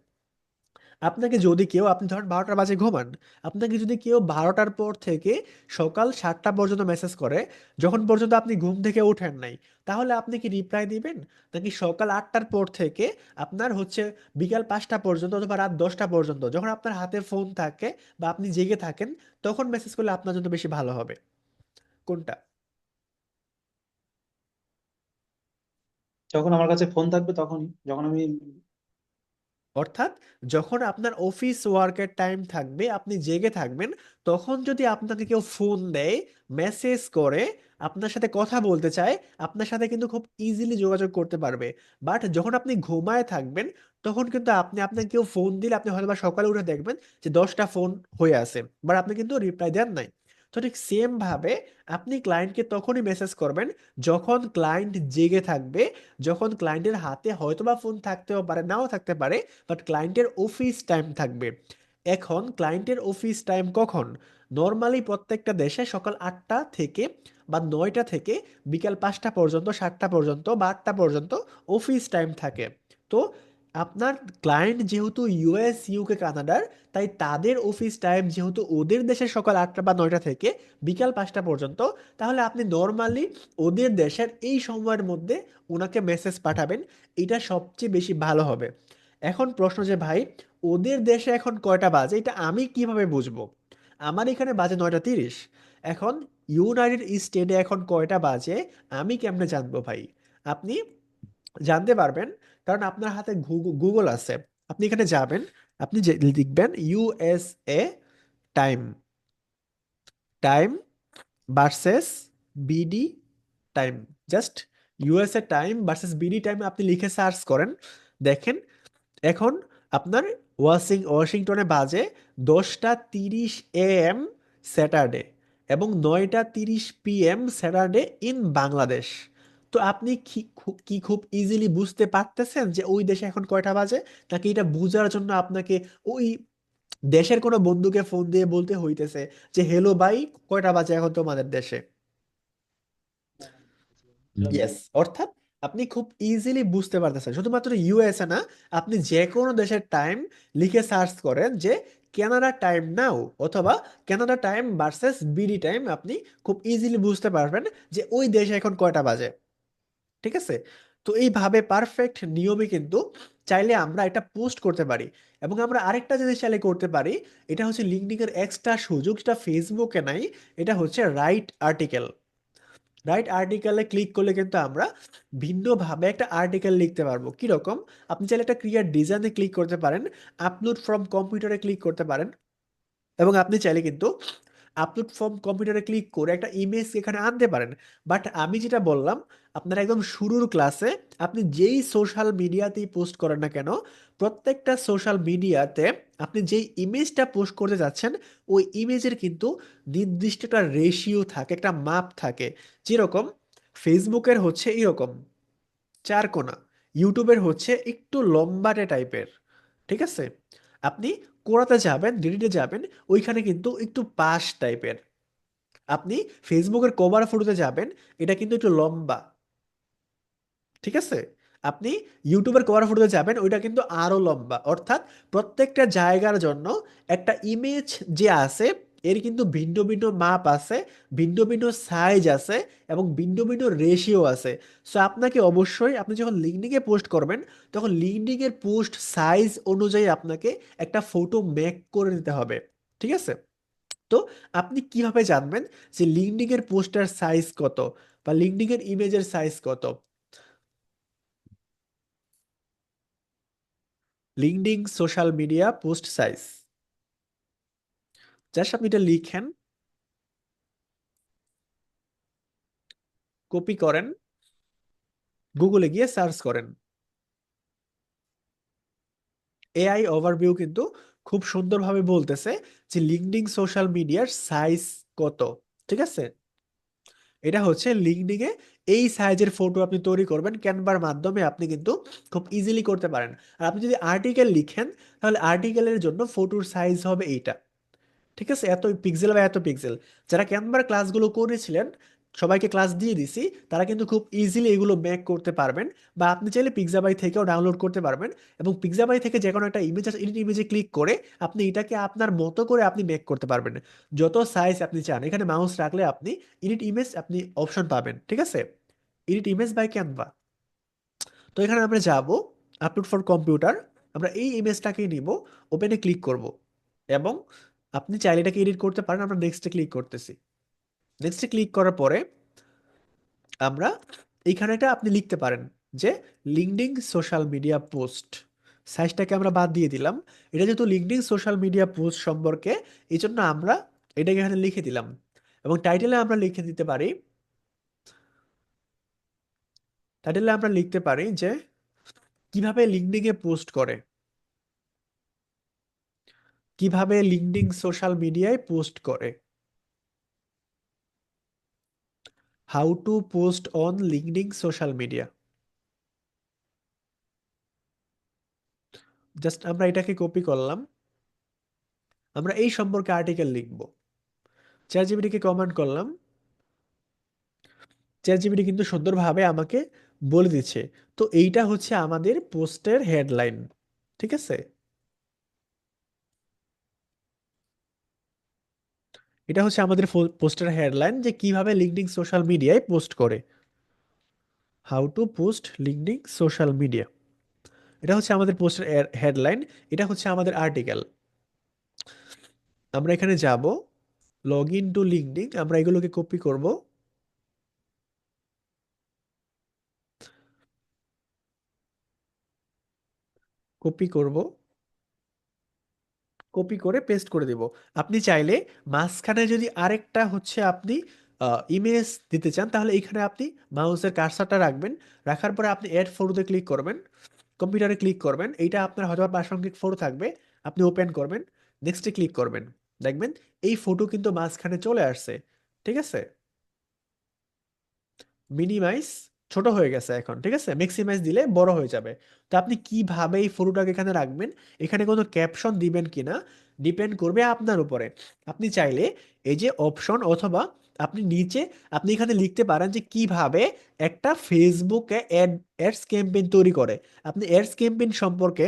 Speaker 1: আপনাকে যদি কেউ, আপনি ধরেন 12টার বাজে ঘুমান, আপনাকে যদি কেউ 12টার পর থেকে সকাল 7টা পর্যন্ত মেসেজ করে, যখন পর্যন্ত আপনি ঘুম থেকে ওঠেন নাই, তাহলে আপনি কি রিপ্লাই দিবেন? নাকি সকাল 8টার পর থেকে আপনার হচ্ছে বিকাল 5টা পর্যন্ত অথবা রাত 10টা পর্যন্ত যখন আপনার হাতে ফোন থাকে বা আপনি জেগে থাকেন তখন মেসেজ করলে আপনার জন্য বেশি ভালো হবে? কোনটা?
Speaker 3: যখন আমার কাছে ফোন থাকবে তখনই, যখন আমি।
Speaker 1: অর্থাৎ যখন আপনার অফিস ওয়ার্কের টাইম থাকবে, আপনি জেগে থাকবেন, তখন যদি আপনাকে কেউ ফোন দেয়, মেসেজ করে, আপনার সাথে কথা বলতে চায়, আপনার সাথে কিন্তু খুব ইজিলি যোগাযোগ করতে পারবে। বাট যখন আপনি ঘুমায় থাকবেন, তখন কিন্তু আপনাকে কেউ ফোন দিলে আপনি হয়তো বা সকালে উঠে দেখবেন যে 10টা ফোন হয়ে আছে, বাট আপনি কিন্তু রিপ্লাই দেন নাই। তো ঠিক সেম ভাবে আপনি ক্লায়েন্টকে তখনই মেসেজ করবেন যখন ক্লায়েন্ট জেগে থাকবে, যখন ক্লায়েন্টের হাতে হয়তোবা ফোন থাকতেও পারে, নাও থাকতে পারে, বাট ক্লায়েন্টের অফিস টাইম থাকবে। এখন ক্লায়েন্টের অফিস টাইম কখন? নর্মালি প্রত্যেকটা দেশে সকাল 8টা থেকে বা 9টা থেকে বিকাল 5টা পর্যন্ত, 7টা পর্যন্ত বা 8টা পর্যন্ত অফিস টাইম থাকে। তো আপনার ক্লায়েন্ট যেহেতু ইউএস, ইউকে, কানাডার, তাই তাদের অফিস টাইম যেহেতু ওদের দেশে সকাল 8টা বা 9টা থেকে বিকাল 5টা পর্যন্ত, তাহলে আপনি নর্মালি ওদের দেশের এই সময়ের মধ্যে ওনাকে মেসেজ পাঠাবেন। এটা সবচেয়ে বেশি ভালো হবে। এখন প্রশ্ন যে ভাই, ওদের দেশে এখন কয়টা বাজে এটা আমি কিভাবে বুঝবো? আমার এখানে বাজে 9টা 30। এখন ইউনাইটেড স্টেটে এখন কয়টা বাজে আমি কেমনে জানবো ভাই? আপনি জানতে পারবেন কারণ আপনার হাতে গুগল আছে। আপনি এখানে যাবেন, আপনি যে লিখবেন USA time, time versus BD time, just USA time versus BD time আপনি লিখে সার্চ করেন, দেখেন এখন আপনার ওয়াশিংটনে বাজে 10টা 30 AM স্যাটারডে এবং 9টা 30 PM স্যাটারডে ইন বাংলাদেশ। তো আপনি কি খুব ইজিলি বুঝতে পারতেছেন যে ওই দেশে এখন কয়টা বাজে? নাকি এটা বোঝার জন্য আপনাকে ওই দেশের কোনো বন্ধুকে ফোন দিয়ে বলতে হইতেছে যে হ্যালো ভাই, কয়টা বাজে এখন তোমাদের দেশে? ইয়েস, অর্থাৎ আপনি খুব ইজিলি বুঝতে পারতেছেন। শুধুমাত্র ইউএসএ না, আপনি যে কোনো দেশের টাইম লিখে সার্চ করেন যে কানাডা টাইম নাও অথবা Canada time versus BD time, আপনি খুব ইজিলি বুঝতে পারবেন যে ওই দেশে এখন কয়টা বাজে। ঠিক আছে? তো এইভাবে পারফেক্ট নিয়মে কিন্তু চাইলে আমরা এটা পোস্ট করতে পারি। এবং আমরা আরেকটা জিনিস চাইলে করতে পারি, এটা হচ্ছে লিঙ্কডইন এর এক্সট্রা সুযোগ, যেটা ফেসবুকে নাই। এটা হচ্ছে রাইট আর্টিকেল। রাইট আর্টিকেলে ক্লিক করলে কিন্তু আমরা ভিন্নভাবে একটা আর্টিকেল লিখতে পারবো। কিরকম? আপনি চাইলে একটা ক্রিয়েট ডিজাইনে ক্লিক করতে পারেন, আপলোড ফ্রম কম্পিউটারে ক্লিক করতে পারেন, এবং আপনি চাইলে কিন্তু আপলোড ফ্রম কম্পিউটারে ক্লিক করে একটা ইমেজ এখানে আনতে পারেন। বাট আমি যেটা বললাম, আপনার একদম শুরুর ক্লাসে আপনি যেই সোশ্যাল মিডিয়াতেই পোস্ট করেন না কেন, প্রত্যেকটা সোশ্যাল মিডিয়াতে আপনি যেই ইমেজটা পোস্ট করতে যাচ্ছেন, ওই ইমেজের কিন্তু নির্দিষ্ট একটা রেশিও থাকে, একটা মাপ থাকে। যেরকম ফেসবুকের হচ্ছে এরকম চার কোণা, ইউটিউবের হচ্ছে একটু লম্বাটে টাইপের। ঠিক আছে? আপনি কোরাতে যাবেন, ডিলিটে যাবেন, ওইখানে কিন্তু একটু পাশ টাইপের। আপনি ফেসবুকের কভার ফটোতে যাবেন, এটা কিন্তু একটু লম্বা। ঠিক আছে? আপনি ইউটিউবের কভার ফটোতে যাবেন, ওইটা কিন্তু আরো লম্বা। অর্থাৎ প্রত্যেকটা জায়গার জন্য একটা ইমেজ যে আছে, এর কিন্তু ভিন্ন ভিন্ন মাপ আছে, ভিন্ন ভিন্ন সাইজ আছে, এবং ভিন্ন ভিন্ন রেশিও আছে। সো আপনাকে অবশ্যই, আপনি যখন লিঙ্কডিনে পোস্ট করবেন, তখন লিঙ্কডিনের পোস্ট সাইজ অনুযায়ী আপনাকে একটা ফটো মেক করে নিতে হবে। ঠিক আছে? তো আপনি কিভাবে জানবেন যে লিঙ্কডিনের পোস্টার সাইজ কত বা লিঙ্কডিনের ইমেজের সাইজ কত? LinkedIn social media post size, just আপনি এটা লিখেন, কপি করেন, গুগলে গিয়ে সার্চ করেন। এআই ওভারভিউ কিন্তু খুব সুন্দরভাবে বলতেছে যে লিঙ্কডিন সোশ্যাল মিডিয়ার সাইজ কত। ঠিক আছে? এটা হচ্ছে লিঙ্কডিনে এই সাইজের ফটো আপনি তৈরি করবেন ক্যানভার মাধ্যমে, আপনি কিন্তু খুব ইজিলি করতে পারেন। আর আপনি যদি আর্টিকেল লিখেন, তাহলে আর্টিকেলের জন্য ফটোর সাইজ হবে এইটা। ঠিক আছে? এত পিক্সেল বা এত পিক্সেল। যারা ক্যানভার ক্লাসগুলো করেছিলেন, সবাইকে ক্লাস দিয়ে দিছি, তারা কিন্তু খুব ইজিলি এগুলো মেক করতে পারবেন। বা আপনি চাইলে পিক্সাবাই থেকেও ডাউনলোড করতে পারবেন, এবং পিক্সাবাই থেকে যে কোনো একটা ইমেজ আছে, এডিট ইমেজে ক্লিক করে আপনি এটাকে আপনার মতো করে আপনি মেক করতে পারবেন, যত সাইজ আপনি চান। এখানে মাউস রাখলে আপনি এডিট ইমেজ আপনি অপশন পাবেন। ঠিক আছে? Edit image by Canva. তো এখানে আমরা যাব আপলোড ফর কম্পিউটার, আমরা এই ইমেজটাকেই নিব, ওপেনে ক্লিক করব, এবং আপনি চাইলে এটাকে এডিট করতে পারেন। আমরা নেক্সটে ক্লিক করতেছি। নেক্সটে ক্লিক করার পরে আমরা এইখানে এটা আপনি লিখতে পারেন যে লিঙ্কডিন সোশ্যাল মিডিয়া পোস্ট, সাইজটাকে আমরা বাদ দিয়ে দিলাম। এটা যেহেতু লিঙ্কডিন সোশ্যাল মিডিয়া পোস্ট সম্পর্কে, এই জন্য আমরা এটাকে এখানে লিখে দিলাম। এবং টাইটেলে আমরা লিখতে পারি যে কিভাবে লিঙ্কডিনে পোস্ট করে, কিভাবে লিঙ্কডিন সোশ্যাল মিডিয়ায় পোস্ট করে, how to post on LinkedIn social media. Just আমরা এটাকে কপি করলাম, আমরা এই সম্পর্কে আর্টিকেল লিখব, চ্যাট জিপিটিকে কমান্ড করলাম, চ্যাট জিপিটি কিন্তু সুন্দরভাবে আমাকে বলে দিচ্ছে। তো এইটা হচ্ছে আমাদের পোস্টের হেডলাইন, ঠিক আছে? এটা হচ্ছে আমাদের পোস্টের হেডলাইন যে কিভাবে লিঙ্কডিন সোশ্যাল মিডিয়ায় পোস্ট করে, how to post LinkedIn social media. এটা হচ্ছে আমাদের পোস্টের হেডলাইন, এটা হচ্ছে আমাদের আর্টিকেল। আমরা এখানে যাব, লগ ইন টু লিঙ্কডিন, আমরা এগুলোকে কপি করব, কপি করব, কপি করে পেস্ট করে দিব। আপনি চাইলে মাঝখানে যদি আরেকটা হচ্ছে আপনি ইমেজ দিতে চান, তাহলে এখানে আপনি মাউসের কার্সারটা রাখবেন, রাখার পরে আপনি অ্যাড ফটোতে ক্লিক করবেন, কম্পিউটারে ক্লিক করবেন, এইটা আপনার হয়তো বা প্রাসঙ্গিক ফটো থাকবে, আপনি ওপেন করবেন, নেক্সটে ক্লিক করবেন, দেখবেন এই ফটো কিন্তু মাঝখানে চলে আসছে, ঠিক আছে? মিনিমাইজ ছোট হয়ে গেছে এখন, ঠিক আছে? ম্যাক্সিমাইজ দিলে বড় হয়ে যাবে। তো আপনি কিভাবে এই ফটোটাকে এখানে রাখবেন, এখানে কোনো ক্যাপশন দিবেন কিনা, ডিপেন্ড করবে আপনার উপরে। আপনি চাইলে এই যে অপশন অথবা আপনি নিচে আপনি এখানে লিখতে পারেন যে কিভাবে একটা ফেসবুকে অ্যাডস ক্যাম্পেইন তৈরি করে। আপনি অ্যাডস ক্যাম্পেইন সম্পর্কে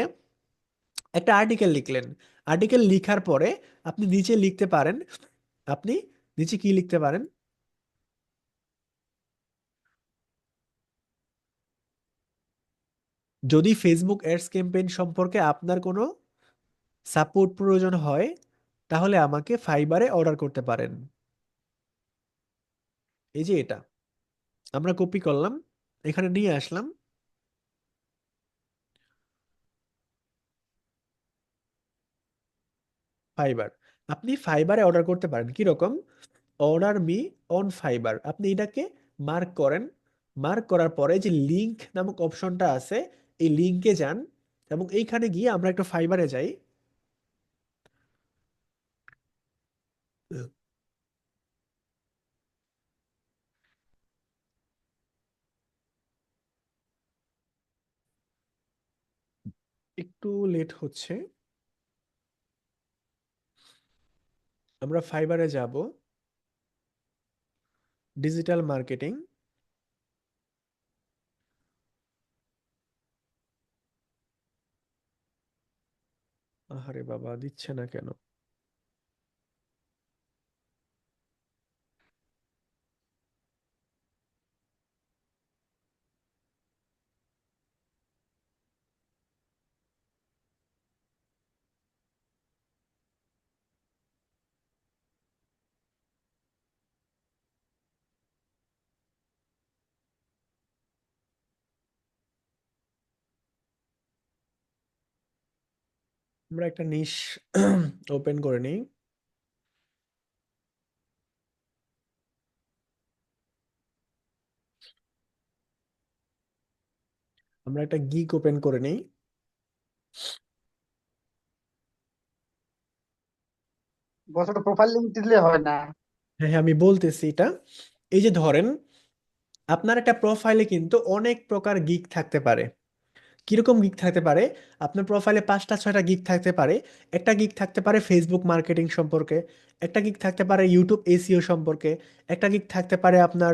Speaker 1: একটা আর্টিকেল লিখলেন, আর্টিকেল লিখার পরে আপনি নিচে লিখতে পারেন, আপনি নিচে কি লিখতে পারেন, যদি ফেসবুক অ্যাডস ক্যাম্পেইন সম্পর্কে আপনার কোনো সাপোর্ট প্রয়োজন হয়, তাহলে আমাকে ফাইবারে অর্ডার করতে পারেন। এই যে এটা আমরা কপি করলাম, এখানে নিয়ে আসলাম, ফাইবার। আপনি ফাইবারে অর্ডার করতে পারেন কি রকম, অর্ডার মি অন ফাইবার, আপনি এটাকে মার্ক করেন, মার্ক করার পরে যে লিংক নামক অপশনটা আছে, এই লিংকে যান এবং এইখানে গিয়ে আমরা একটু ফাইবারে যাই। একটু লেট হচ্ছে, আমরা ফাইবারে যাব, ডিজিটাল মার্কেটিং, আরে বাবা দিচ্ছে না কেন, আমরা একটা নিশ ওপেন করে নিই, আমরা একটা গিগ ওপেন করে নিই।
Speaker 2: বস ওটা প্রোফাইল লিংক দিলে হয় না?
Speaker 1: হ্যাঁ হ্যাঁ, আমি বলতেছি এটা। এই যে ধরেন আপনার একটা প্রোফাইলে কিন্তু অনেক প্রকার গিগ থাকতে পারে। কিরকম গিগ থাকতে পারে, আপনার প্রোফাইলে 5টা 6টা গিগ থাকতে পারে। একটা গিগ থাকতে পারে ফেসবুক মার্কেটিং সম্পর্কে, একটা গিগ থাকতে পারে ইউটিউব এসইও সম্পর্কে, একটা গিগ থাকতে পারে আপনার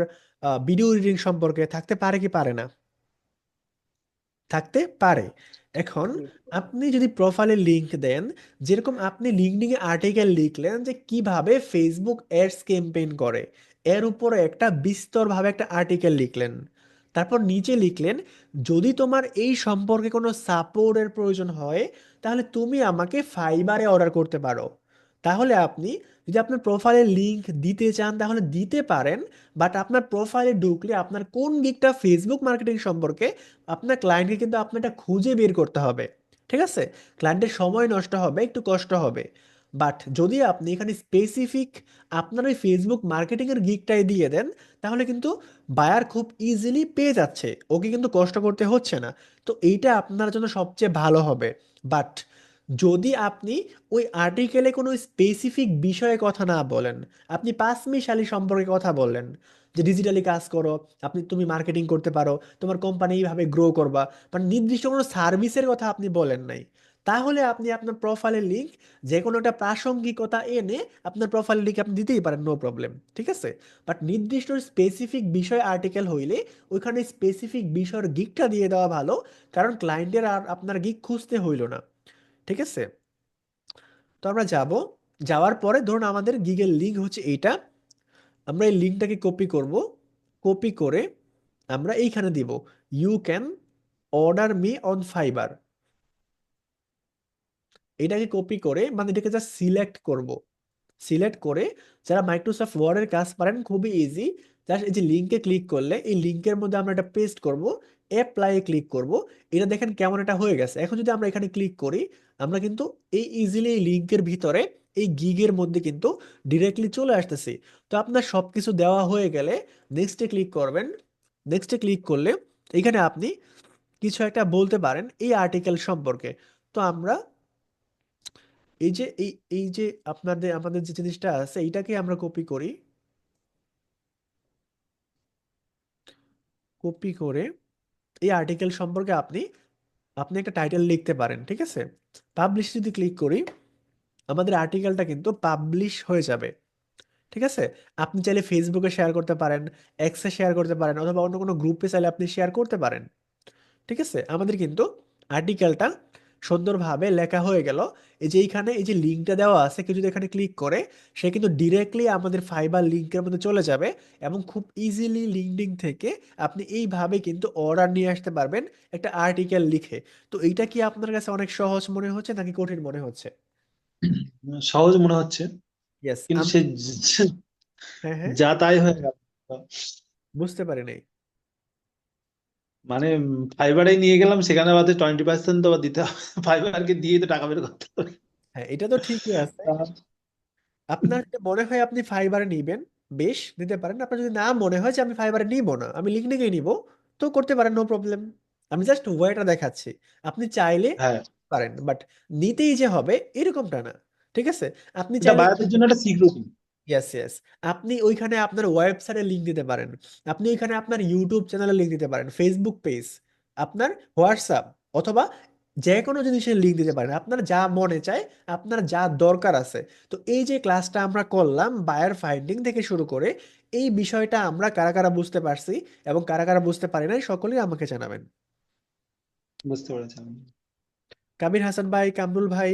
Speaker 1: ভিডিও এডিটিং সম্পর্কে, থাকতে পারে কি পারে না, থাকতে পারে। এখন
Speaker 2: জি।
Speaker 1: আপনি যদি প্রোফাইলে লিংক দেন, যেরকম আপনি লিঙ্কডইনে আর্টিকেল লিখলেন যে কিভাবে ফেসবুক অ্যাডস ক্যাম্পেইন করে, এর উপরে একটা বিস্তরভাবে একটা আর্টিকেল লিখলেন, তারপর নিচে লিখলেন যদি তোমার এই সম্পর্কে কোনো সাপোর্টের প্রয়োজন হয়, তাহলে তুমি আমাকে ফাইবারে অর্ডার করতে পারো। তাহলে আপনি যদি আপনার প্রোফাইলে লিংক দিতে চান তাহলে দিতে পারেন, বাট আপনার প্রোফাইলে ঢুকলে আপনার কোন গিগটা ফেসবুক মার্কেটিং সম্পর্কে আপনার ক্লায়েন্টকে কিন্তু আপনারটা খুঁজে বের করতে হবে। ঠিক আছে, ক্লায়েন্টের সময় নষ্ট হবে, একটু কষ্ট হবে। বাট যদি আপনি এখানে স্পেসিফিক আপনার ওই ফেসবুক মার্কেটিংয়ের গিগটাই দিয়ে দেন, তাহলে কিন্তু বায়ার খুব ইজিলি পেয়ে যাচ্ছে, ওকে কিন্তু কষ্ট করতে হচ্ছে না। তো এইটা আপনার জন্য সবচেয়ে ভালো হবে। বাট যদি আপনি ওই আর্টিকেলে কোনো স্পেসিফিক বিষয়ে কথা না বলেন, আপনি পাঁচমিশালি সম্পর্কে কথা বললেন যে ডিজিটালি কাজ করো, তুমি মার্কেটিং করতে পারো, তোমার কোম্পানি এইভাবে গ্রো করবা, বাট নির্দিষ্ট কোনো সার্ভিসের কথা আপনি বলেন নাই, তাহলে আপনি আপনার প্রোফাইলের লিঙ্ক যে কোনো একটা প্রাসঙ্গিকতা এনে আপনার প্রোফাইল লিঙ্ক আপনি দিতেই পারেন, নো প্রবলেম, ঠিক আছে। বাট নির্দিষ্ট স্পেসিফিক বিষয় আর্টিকেল হইলে ওইখানে স্পেসিফিক বিষয়ের গিকটা দিয়ে দেওয়া ভালো, কারণ ক্লায়েন্টের আর আপনার গিক খুঁজতে হইল না। ঠিক আছে, তো আমরা যাওয়ার পরে ধরুন আমাদের গিগের লিঙ্ক হচ্ছে এইটা, আমরা এই লিঙ্কটাকে কপি করব, কপি করে আমরা এইখানে দিব, you can order me on Fiverr. এটাকে কপি করে মানে এটাকে জাস্ট সিলেক্ট করব, সিলেক্ট করে যারা মাইক্রোসফট ওয়ার্ডের কাজ পারেন খুবই ইজি, জাস্ট এই যে লিঙ্কে ক্লিক করলে এই লিঙ্কের মধ্যে আমরা এটা পেস্ট করব, অ্যাপ্লাইয়ে ক্লিক করব। এটা দেখেন কেমন এটা হয়ে গেছে। এখন যদি আমরা এখানে ক্লিক করি, আমরা কিন্তু এই ইজিলি এই লিঙ্কের ভিতরে এই গিগের মধ্যে কিন্তু ডিরেক্টলি চলে আসতেছি। তো আপনার সবকিছু দেওয়া হয়ে গেলে নেক্সটে ক্লিক করবেন। নেক্সটে ক্লিক করলে এখানে আপনি কিছু একটা বলতে পারেন এই আর্টিকেল সম্পর্কে। তো আমরা এই যে এই যে আমাদের যে জিনিসটা আছে এইটাকে আমরা কপি করি, কপি করে এই আর্টিকেল সম্পর্কে আপনি আপনি একটা টাইটেল লিখতে পারেন। ঠিক আছে, পাবলিশ যদি ক্লিক করি আমাদের আর্টিকেলটা কিন্তু পাবলিশ হয়ে যাবে। ঠিক আছে, আপনি চাইলে ফেসবুকে শেয়ার করতে পারেন, এক্সে শেয়ার করতে পারেন, অথবা অন্য কোনো গ্রুপে চাইলে আপনি শেয়ার করতে পারেন। ঠিক আছে, আমাদের কিন্তু আর্টিকেলটা সুন্দরভাবে লেখা হয়ে গেল। এই যে এইখানে এই যে লিঙ্কটা দেওয়া আছে, কেউ যদি এখানে ক্লিক করে সে কিন্তু ডিরেক্টলি আমাদের ফাইবার লিঙ্কের মধ্যে চলে যাবে, এবং খুব ইজিলি লিঙ্কডিন থেকে আপনি এইভাবে কিন্তু অর্ডার নিয়ে আসতে পারবেন একটা আর্টিকেল লিখে। তো এইটা কি আপনার কাছে অনেক সহজ মনে হচ্ছে নাকি কঠিন মনে হচ্ছে?
Speaker 3: সহজ মনে হচ্ছে,
Speaker 1: ইয়েস,
Speaker 3: কিন্তু
Speaker 1: আমি,
Speaker 3: সে
Speaker 1: হ্যাঁ হ্যাঁ,
Speaker 3: যা তাই হয়ে গেল।
Speaker 1: বুঝতে পারি নাই।
Speaker 3: মানে ফাইবারে নিয়ে গেলাম, সেখানে বাদে 20% তো আবার দিতে হবে, ফাইবারকে দিয়ে তো টাকা বের করতে হবে।
Speaker 1: হ্যাঁ, এটা তো ঠিকই আছে। আপনার যদি মনে হয় আপনি ফাইবারে নিবেন, বেশ নিতে পারেন। আপনার যদি না মনে হয় যে আমি ফাইবারে নিব না, আমি লিঙ্কডিনে নিব, তো করতে পারেন, নো প্রবলেম। আমি জাস্ট ওয়েটা দেখাচ্ছি, আপনি চাইলে
Speaker 3: হ্যাঁ,
Speaker 1: পারেন, বাট নিতেই যে হবে এরকমটা না। ঠিক আছে, আপনি
Speaker 3: এটা
Speaker 1: চাইলে,
Speaker 3: বায়ারদের জন্য একটা সিকিউরিটি।
Speaker 1: ইয়েস ইয়েস, আপনি ওইখানে আপনার ওয়েবসাইটের লিঙ্ক দিতে পারেন, আপনি ওইখানে আপনার ইউটিউব চ্যানেলের লিঙ্ক দিতে পারেন, ফেসবুক পেজ, আপনার হোয়াটসঅ্যাপ, অথবা যে কোনো জিনিসের লিঙ্ক দিতে পারেন, আপনার যা মনে চায়, আপনার যা দরকার আছে। তো এই যে ক্লাসটা আমরা করলাম বায়ার ফাইন্ডিং থেকে শুরু করে, এই বিষয়টা আমরা কারা কারা বুঝতে পারছি এবং কারা কারা বুঝতে পারি নাই সকলেই আমাকে জানাবেন।
Speaker 3: বুঝতে পেরেছি আমি।
Speaker 1: কাবির হাসান ভাই, কামরুল ভাই,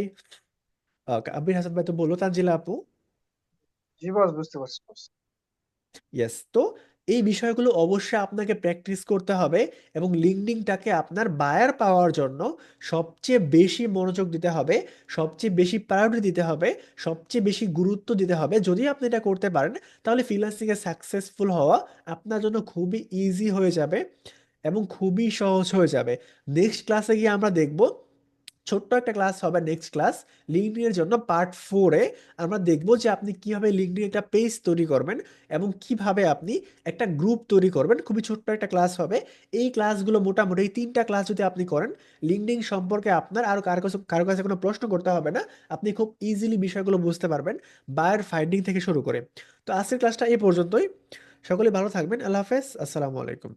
Speaker 1: কাবির হাসান ভাই তো বললো, তানজিলা আপু,
Speaker 2: জি বস, বুঝতে পারছি বস।
Speaker 1: ইয়েস। তো এই বিষয়গুলো অবশ্যই আপনাকে প্র্যাকটিস করতে হবে, এবং লিঙ্কডিনটাকে আপনার বায়ার পাওয়ার জন্য সবচেয়ে বেশি মনোযোগ দিতে হবে, সবচেয়ে বেশি প্রায়োরিটি দিতে হবে, সবচেয়ে বেশি গুরুত্ব দিতে হবে। যদি আপনি এটা করতে পারেন তাহলে ফ্রিল্যান্সিংয়ে সাকসেসফুল হওয়া আপনার জন্য খুবই ইজি হয়ে যাবে এবং খুবই সহজ হয়ে যাবে। নেক্সট ক্লাসে গিয়ে আমরা দেখব, ছোট্ট একটা ক্লাস হবে নেক্সট ক্লাস, লিঙ্কডইনের জন্য পার্ট 4-এ আমরা দেখব যে আপনি কিভাবে লিঙ্কডইন একটা পেজ তৈরি করবেন এবং কিভাবে আপনি একটা গ্রুপ তৈরি করবেন। খুবই ছোট্ট একটা ক্লাস হবে। এই ক্লাসগুলো মোটামুটি এই 3টা ক্লাস যদি আপনি করেন, লিঙ্কডইন সম্পর্কে আপনার আর কারো কাছে কোনো প্রশ্ন করতে হবে না, আপনি খুব ইজিলি বিষয়গুলো বুঝতে পারবেন, বায়ার ফাইন্ডিং থেকে শুরু করে। তো আজকের ক্লাসটা এই পর্যন্তই। সকলে ভালো থাকবেন, আল্লাহ হাফেজ, আসসালামু আলাইকুম।